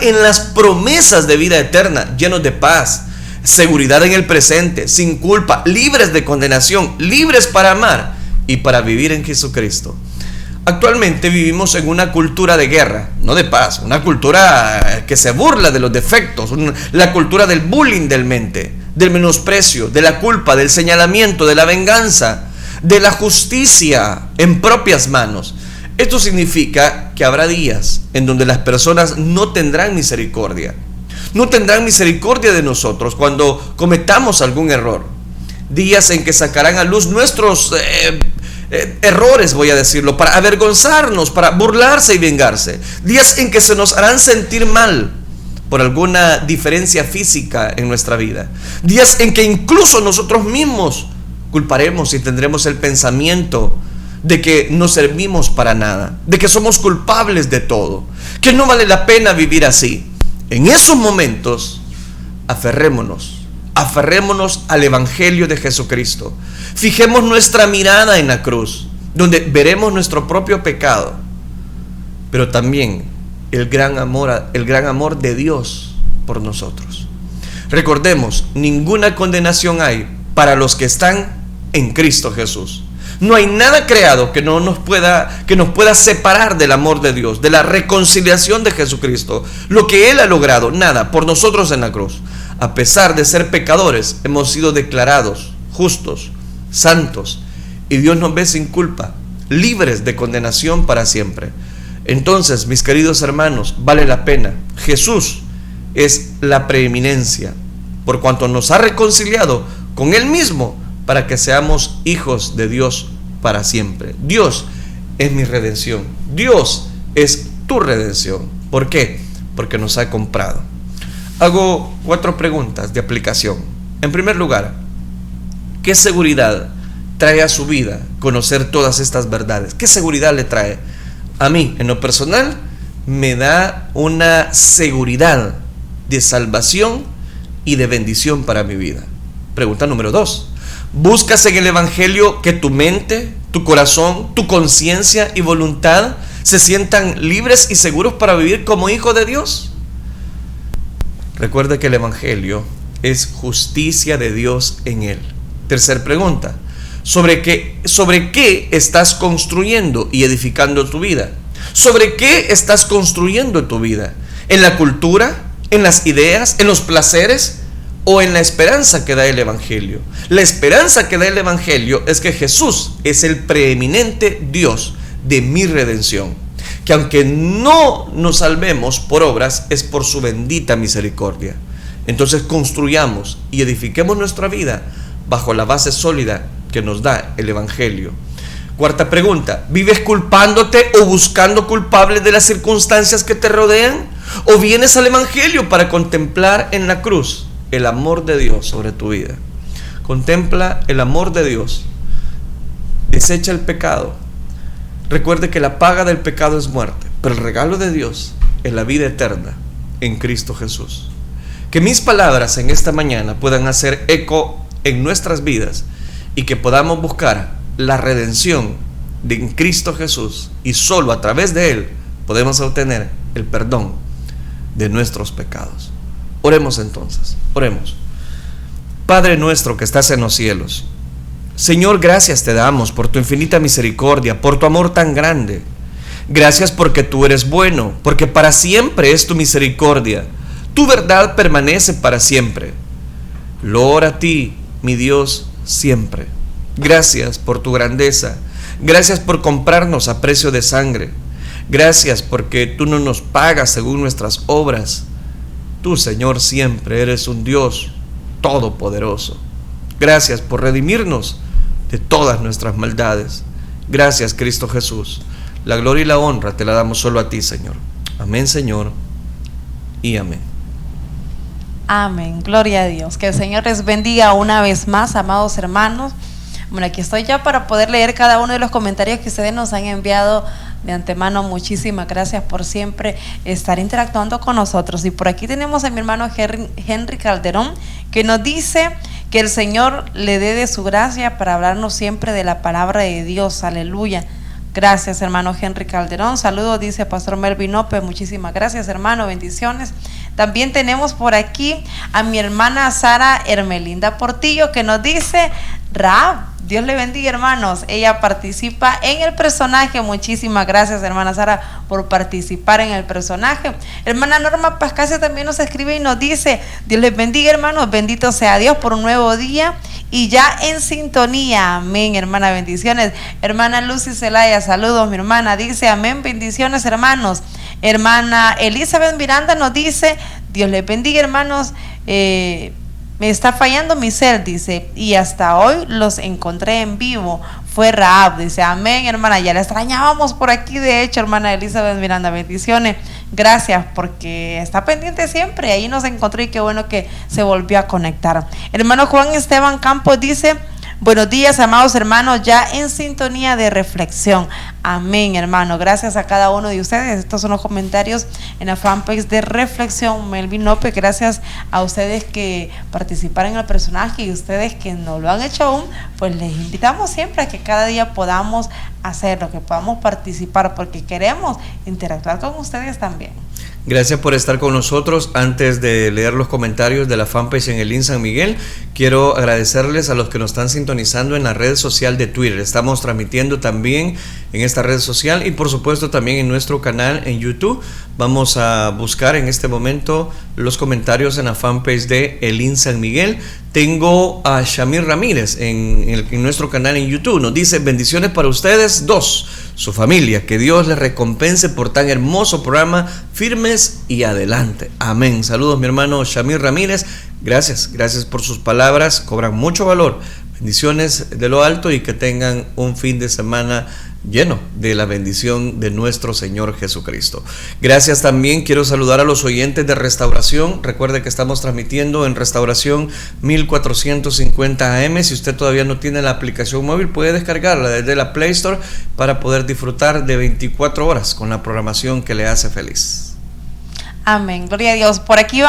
en las promesas de vida eterna, llenos de paz, seguridad en el presente, sin culpa, libres de condenación, libres para amar y para vivir en Jesucristo. Actualmente vivimos en una cultura de guerra, no de paz, una cultura que se burla de los defectos, la cultura del bullying del mente, del menosprecio, de la culpa, del señalamiento, de la venganza, de la justicia en propias manos. Esto significa que habrá días en donde las personas no tendrán misericordia. No tendrán misericordia de nosotros cuando cometamos algún error. Días en que sacarán a luz nuestros errores, voy a decirlo, para avergonzarnos, para burlarse y vengarse. Días en que se nos harán sentir mal por alguna diferencia física en nuestra vida. Días en que incluso nosotros mismos culparemos y tendremos el pensamiento de que no servimos para nada, de que somos culpables de todo, que no vale la pena vivir así. En esos momentos, aferrémonos al Evangelio de Jesucristo. Fijemos nuestra mirada en la cruz, donde veremos nuestro propio pecado, pero también el gran amor de Dios por nosotros. Recordemos, ninguna condenación hay para los que están en Cristo Jesús. No hay nada creado que nos pueda separar del amor de Dios, de la reconciliación de Jesucristo. Lo que Él ha logrado, nada, por nosotros en la cruz. A pesar de ser pecadores, hemos sido declarados justos, santos, y Dios nos ve sin culpa, libres de condenación para siempre. Entonces, mis queridos hermanos, vale la pena. Jesús es la preeminencia, por cuanto nos ha reconciliado con Él mismo para que seamos hijos de Dios para siempre. Dios es mi redención. Dios es tu redención. ¿Por qué? Porque nos ha comprado. Hago 4 preguntas de aplicación. En primer lugar, ¿qué seguridad trae a su vida conocer todas estas verdades? ¿Qué seguridad le trae? A mí, en lo personal, me da una seguridad de salvación y de bendición para mi vida. Pregunta número 2. ¿Buscas en el Evangelio que tu mente, tu corazón, tu conciencia y voluntad se sientan libres y seguros para vivir como hijo de Dios? Recuerda que el Evangelio es justicia de Dios en él. Tercer pregunta. ¿Sobre qué estás construyendo y edificando tu vida? ¿Sobre qué estás construyendo tu vida? ¿En la cultura? ¿En las ideas? ¿En los placeres? ¿O en la esperanza que da el Evangelio? La esperanza que da el Evangelio es que Jesús es el preeminente Dios de mi redención, que aunque no nos salvemos por obras, es por su bendita misericordia. Entonces construyamos y edifiquemos nuestra vida bajo la base sólida que nos da el Evangelio. Cuarta pregunta. ¿Vives culpándote o buscando culpables de las circunstancias que te rodean? ¿O vienes al Evangelio para contemplar en la cruz el amor de Dios sobre tu vida? Contempla el amor de Dios. Desecha el pecado. Recuerde que la paga del pecado es muerte, pero el regalo de Dios es la vida eterna en Cristo Jesús. Que mis palabras en esta mañana puedan hacer eco en nuestras vidas y que podamos buscar la redención en Cristo Jesús, y solo a través de Él podemos obtener el perdón de nuestros pecados. Oremos entonces, oremos. Padre nuestro que estás en los cielos, Señor, gracias te damos por tu infinita misericordia, por tu amor tan grande. Gracias porque tú eres bueno, porque para siempre es tu misericordia. Tu verdad permanece para siempre. Gloria a ti, mi Dios, siempre. Gracias por tu grandeza. Gracias por comprarnos a precio de sangre. Gracias porque tú no nos pagas según nuestras obras. Tú, Señor, siempre eres un Dios todopoderoso. Gracias por redimirnos de todas nuestras maldades. Gracias, Cristo Jesús. La gloria y la honra te la damos solo a ti, Señor. Amén, Señor, y amén. Amén, gloria a Dios. Que el Señor les bendiga una vez más, amados hermanos. Bueno, aquí estoy ya para poder leer cada uno de los comentarios que ustedes nos han enviado de antemano. Muchísimas gracias por siempre estar interactuando con nosotros. Y por aquí tenemos a mi hermano Henry Calderón, que nos dice que el Señor le dé de su gracia para hablarnos siempre de la palabra de Dios. Aleluya. Gracias, hermano Henry Calderón. Saludos, dice Pastor Melvin López. Muchísimas gracias, hermano. Bendiciones. También tenemos por aquí a mi hermana Sara Hermelinda Portillo, que nos dice: Raab, Dios le bendiga, hermanos. Ella participa en el personaje. Muchísimas gracias, hermana Sara, por participar en el personaje. Hermana Norma Pascasio también nos escribe y nos dice: Dios les bendiga, hermanos. Bendito sea Dios por un nuevo día y ya en sintonía. Amén, hermana. Bendiciones. Hermana Lucy Zelaya, saludos, mi hermana. Dice: amén, bendiciones, hermanos. Hermana Elizabeth Miranda nos dice: Dios les bendiga, hermanos. Me está fallando mi cel, dice, y hasta hoy los encontré en vivo. Fue Raab, dice. Amén, hermana. Ya la extrañábamos por aquí, de hecho, hermana Elizabeth Miranda. Bendiciones. Gracias, porque está pendiente siempre. Ahí nos encontró y qué bueno que se volvió a conectar. Hermano Juan Esteban Campos dice: buenos días, amados hermanos, ya en sintonía de reflexión. Amén, hermano. Gracias a cada uno de ustedes. Estos son los comentarios en la fanpage de Reflexión Melvin López. Gracias a ustedes que participaron en el personaje, y ustedes que no lo han hecho aún, pues les invitamos siempre a que cada día podamos hacerlo, que podamos participar, porque queremos interactuar con ustedes también. Gracias por estar con nosotros. Antes de leer los comentarios de la fanpage en el IN San Miguel, Quiero agradecerles a los que nos están sintonizando en la red social de Twitter. Estamos transmitiendo también en esta red social y por supuesto también en nuestro canal en YouTube. Vamos a buscar en este momento los comentarios en la fanpage de Elín San Miguel. Tengo a Shamir Ramírez en nuestro canal en YouTube. Nos dice: bendiciones para ustedes dos, su familia. Que Dios les recompense por tan hermoso programa. Firmes y adelante. Amén. Saludos, mi hermano Shamir Ramírez. Gracias por sus palabras. Cobran mucho valor. Bendiciones de lo alto y que tengan un fin de semana lleno de la bendición de nuestro Señor Jesucristo. Gracias también. Quiero saludar a los oyentes de Restauración. Recuerde que estamos transmitiendo en Restauración 1450 AM. Si usted todavía no tiene la aplicación móvil, puede descargarla desde la Play Store para poder disfrutar de 24 horas con la programación que le hace feliz. Amén, gloria a Dios. Por aquí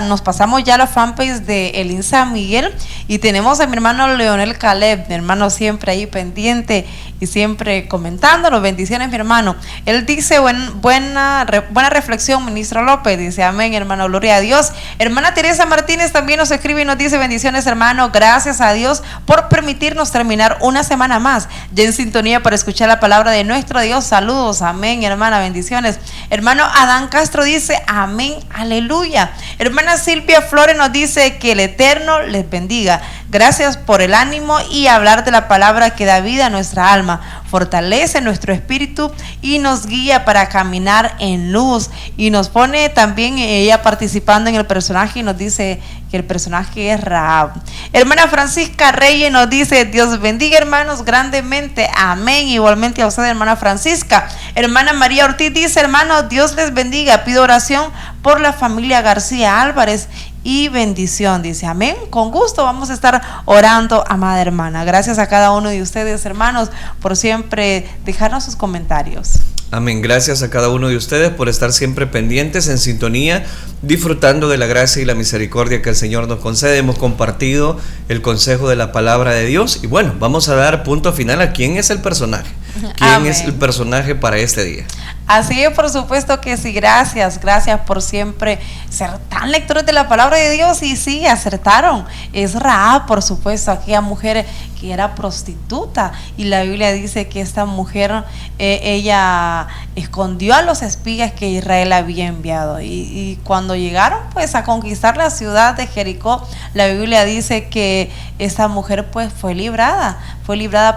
nos pasamos ya a la fanpage de Elín San Miguel y tenemos a mi hermano Leonel Caleb, mi hermano siempre ahí pendiente y siempre comentándonos. Bendiciones, mi hermano. Él dice: buena reflexión, ministro López. Dice: amén, hermano, gloria a Dios. Hermana Teresa Martínez también nos escribe y nos dice: bendiciones, hermano, gracias a Dios por permitirnos terminar una semana más ya en sintonía para escuchar la palabra de nuestro Dios. Saludos, amén, hermana, bendiciones. Hermano Adán Castro dice: amén, aleluya. Hermana Silvia Flores nos dice: que el Eterno les bendiga. Gracias por el ánimo y hablar de la palabra que da vida a nuestra alma, fortalece nuestro espíritu y nos guía para caminar en luz. Y nos pone también ella participando en el personaje y nos dice que el personaje es Rahab. Hermana Francisca Reyes nos dice: Dios bendiga, hermanos, grandemente. Amén. Igualmente a usted, hermana Francisca. Hermana María Ortiz dice: hermanos, Dios les bendiga. Pido oración por la familia García Álvarez y bendición. Dice: amén, con gusto vamos a estar orando, amada hermana. Gracias a cada uno de ustedes, hermanos, por siempre dejarnos sus comentarios. Amén. Gracias a cada uno de ustedes por estar siempre pendientes, en sintonía, disfrutando de la gracia y la misericordia que el Señor nos concede. Hemos compartido el consejo de la palabra de Dios y bueno, vamos a dar punto final a quién es el personaje. ¿Quién Amén. es el personaje para este día? Así es, por supuesto que sí. Gracias por siempre ser tan lectores de la palabra de Dios. Y sí, acertaron. Es Rahab, por supuesto, aquella mujer que era prostituta, y la Biblia dice que esta mujer ella escondió a los espías que Israel había enviado, y cuando llegaron pues a conquistar la ciudad de Jericó, la Biblia dice que esta mujer pues fue librada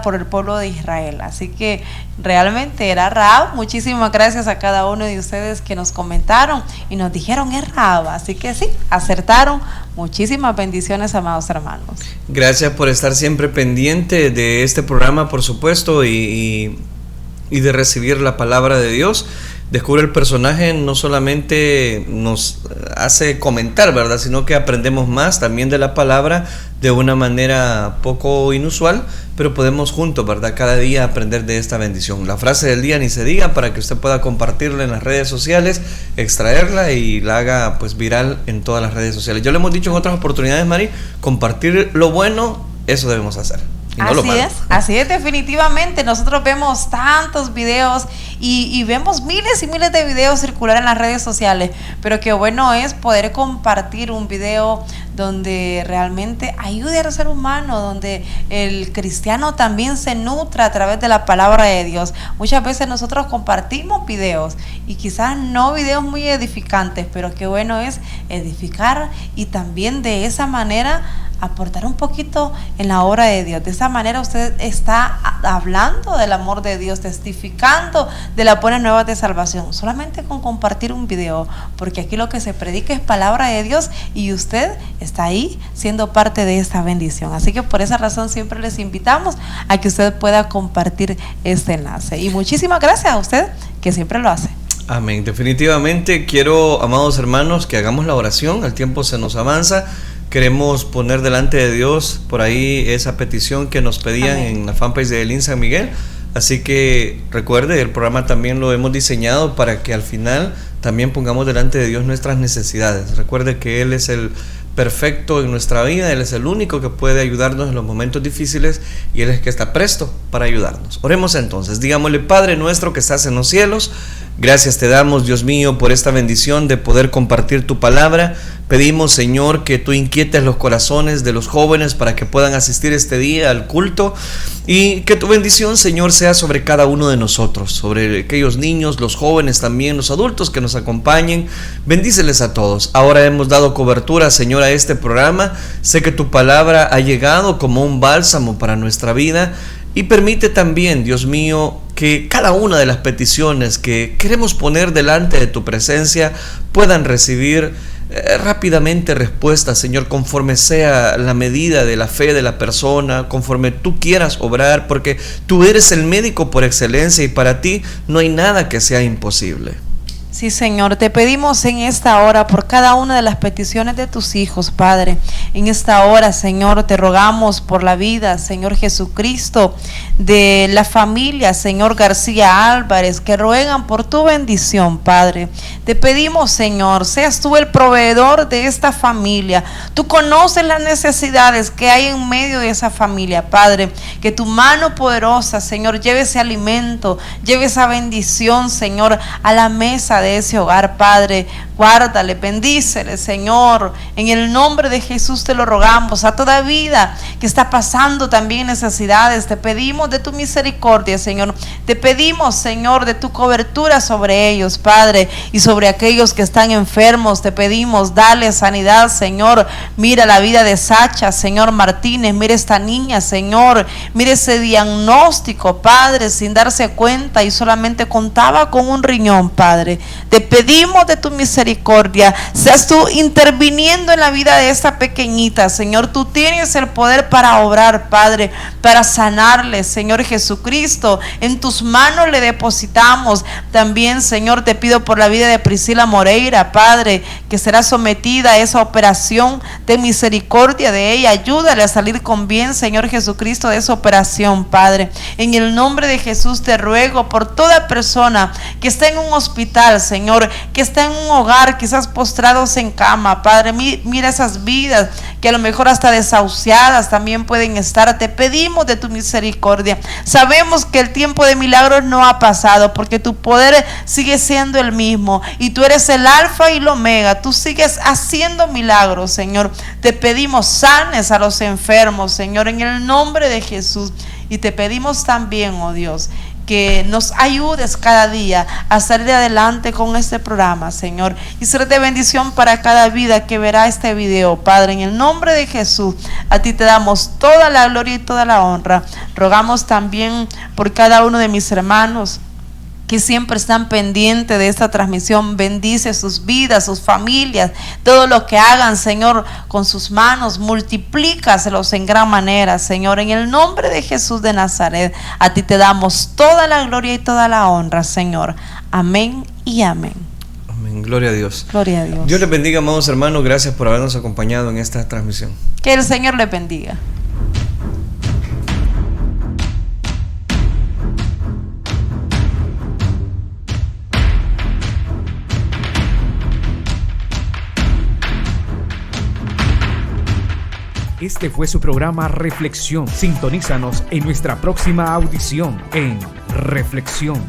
por el pueblo de Israel. Así que realmente era Rahab. Muchísimas gracias a cada uno de ustedes que nos comentaron y nos dijeron: es Rahab. Así que sí, acertaron. Muchísimas bendiciones, amados hermanos. Gracias por estar siempre pendiente de este programa, por supuesto, y de recibir la palabra de Dios. Descubre el personaje, no solamente nos hace comentar, ¿verdad?, sino que aprendemos más también de la palabra de una manera poco inusual, pero podemos juntos, ¿verdad?, cada día aprender de esta bendición. La frase del día ni se diga, para que usted pueda compartirla en las redes sociales, extraerla y la haga pues viral en todas las redes sociales. Ya lo hemos dicho en otras oportunidades, Mari, compartir lo bueno, eso debemos hacer. No, así es, definitivamente. Nosotros vemos tantos videos y vemos miles y miles de videos circular en las redes sociales, pero qué bueno es poder compartir un video donde realmente ayude al ser humano, donde el cristiano también se nutra a través de la palabra de Dios. Muchas veces nosotros compartimos videos y quizás no videos muy edificantes, pero qué bueno es edificar y también de esa manera aportar un poquito en la obra de Dios. De esa manera usted está hablando del amor de Dios, testificando de las buenas nuevas de salvación, solamente con compartir un video, porque aquí lo que se predica es palabra de Dios y usted está ahí siendo parte de esta bendición. Así que por esa razón siempre les invitamos a que usted pueda compartir este enlace. Y muchísimas gracias a usted que siempre lo hace. Amén. Definitivamente quiero, amados hermanos, que hagamos la oración. El tiempo se nos avanza. Queremos poner delante de Dios por ahí esa petición que nos pedían. Amén. En la fanpage de Elín San Miguel. Así que recuerde, el programa también lo hemos diseñado para que al final también pongamos delante de Dios nuestras necesidades. Recuerde que Él es el perfecto en nuestra vida, Él es el único que puede ayudarnos en los momentos difíciles y Él es el que está presto para ayudarnos. Oremos entonces, digámosle: Padre nuestro que estás en los cielos, Gracias te damos, Dios mío, por esta bendición de poder compartir tu palabra. Pedimos, Señor, que tú inquietes los corazones de los jóvenes para que puedan asistir este día al culto, y que tu bendición, Señor, sea sobre cada uno de nosotros, sobre aquellos niños, los jóvenes también, los adultos que nos acompañen. Bendíceles a todos. Ahora hemos dado cobertura, Señor, a este programa. Sé que tu palabra ha llegado como un bálsamo para nuestra vida. Y permite también, Dios mío, que cada una de las peticiones que queremos poner delante de tu presencia puedan recibir rápidamente respuestas, Señor, conforme sea la medida de la fe de la persona, conforme tú quieras obrar, porque tú eres el médico por excelencia y para ti no hay nada que sea imposible. Sí, Señor, te pedimos en esta hora por cada una de las peticiones de tus hijos, Padre. En esta hora, Señor, te rogamos por la vida, Señor Jesucristo, de la familia, Señor García Álvarez, que ruegan por tu bendición, Padre. Te pedimos, Señor, seas tú el proveedor de esta familia. Tú conoces las necesidades que hay en medio de esa familia, Padre. Que tu mano poderosa, Señor, lleve ese alimento, lleve esa bendición, Señor, a la mesa de ese hogar, Padre. Guárdale, bendícele, Señor. En el nombre de Jesús te lo rogamos. A toda vida que está pasando también necesidades, te pedimos de tu misericordia, Señor. Te pedimos, Señor, de tu cobertura sobre ellos, Padre, y sobre aquellos que están enfermos. Te pedimos, dale sanidad, Señor. Mira la vida de Sacha, Señor Martínez. Mira esta niña, Señor. Mira ese diagnóstico, Padre, sin darse cuenta y solamente contaba con un riñón, Padre. Te pedimos de tu misericordia, seas tú interviniendo en la vida de esta pequeñita, Señor. Tú tienes el poder para obrar, Padre, para sanarle, Señor Jesucristo. En tus manos le depositamos. También, Señor, te pido por la vida de Priscila Moreira, Padre, que será sometida a esa operación. Ten misericordia de ella, ayúdale a salir con bien, Señor Jesucristo, de esa operación, Padre. En el nombre de Jesús te ruego por toda persona que está en un hospital, Señor, que está en un hogar, quizás postrados en cama, Padre. Mira esas vidas que a lo mejor hasta desahuciadas también pueden estar. Te pedimos de tu misericordia. Sabemos que el tiempo de milagros no ha pasado, porque tu poder sigue siendo el mismo y tú eres el alfa y el omega. Tú sigues haciendo milagros, Señor. Te pedimos, sanes a los enfermos, Señor, en el nombre de Jesús. Y te pedimos también, oh Dios, que nos ayudes cada día a salir adelante con este programa, Señor, y ser de bendición para cada vida que verá este video, Padre. En el nombre de Jesús, a ti te damos toda la gloria y toda la honra. Rogamos también por cada uno de mis hermanos que siempre están pendientes de esta transmisión. Bendice sus vidas, sus familias, todo lo que hagan, Señor, con sus manos, multiplícaselos en gran manera, Señor, en el nombre de Jesús de Nazaret. A ti te damos toda la gloria y toda la honra, Señor. Amén y amén. Amén. Gloria a Dios. Gloria a Dios. Dios les bendiga, amados hermanos. Gracias por habernos acompañado en esta transmisión. Que el Señor les bendiga. Este fue su programa Reflexión. Sintonízanos en nuestra próxima audición en Reflexión.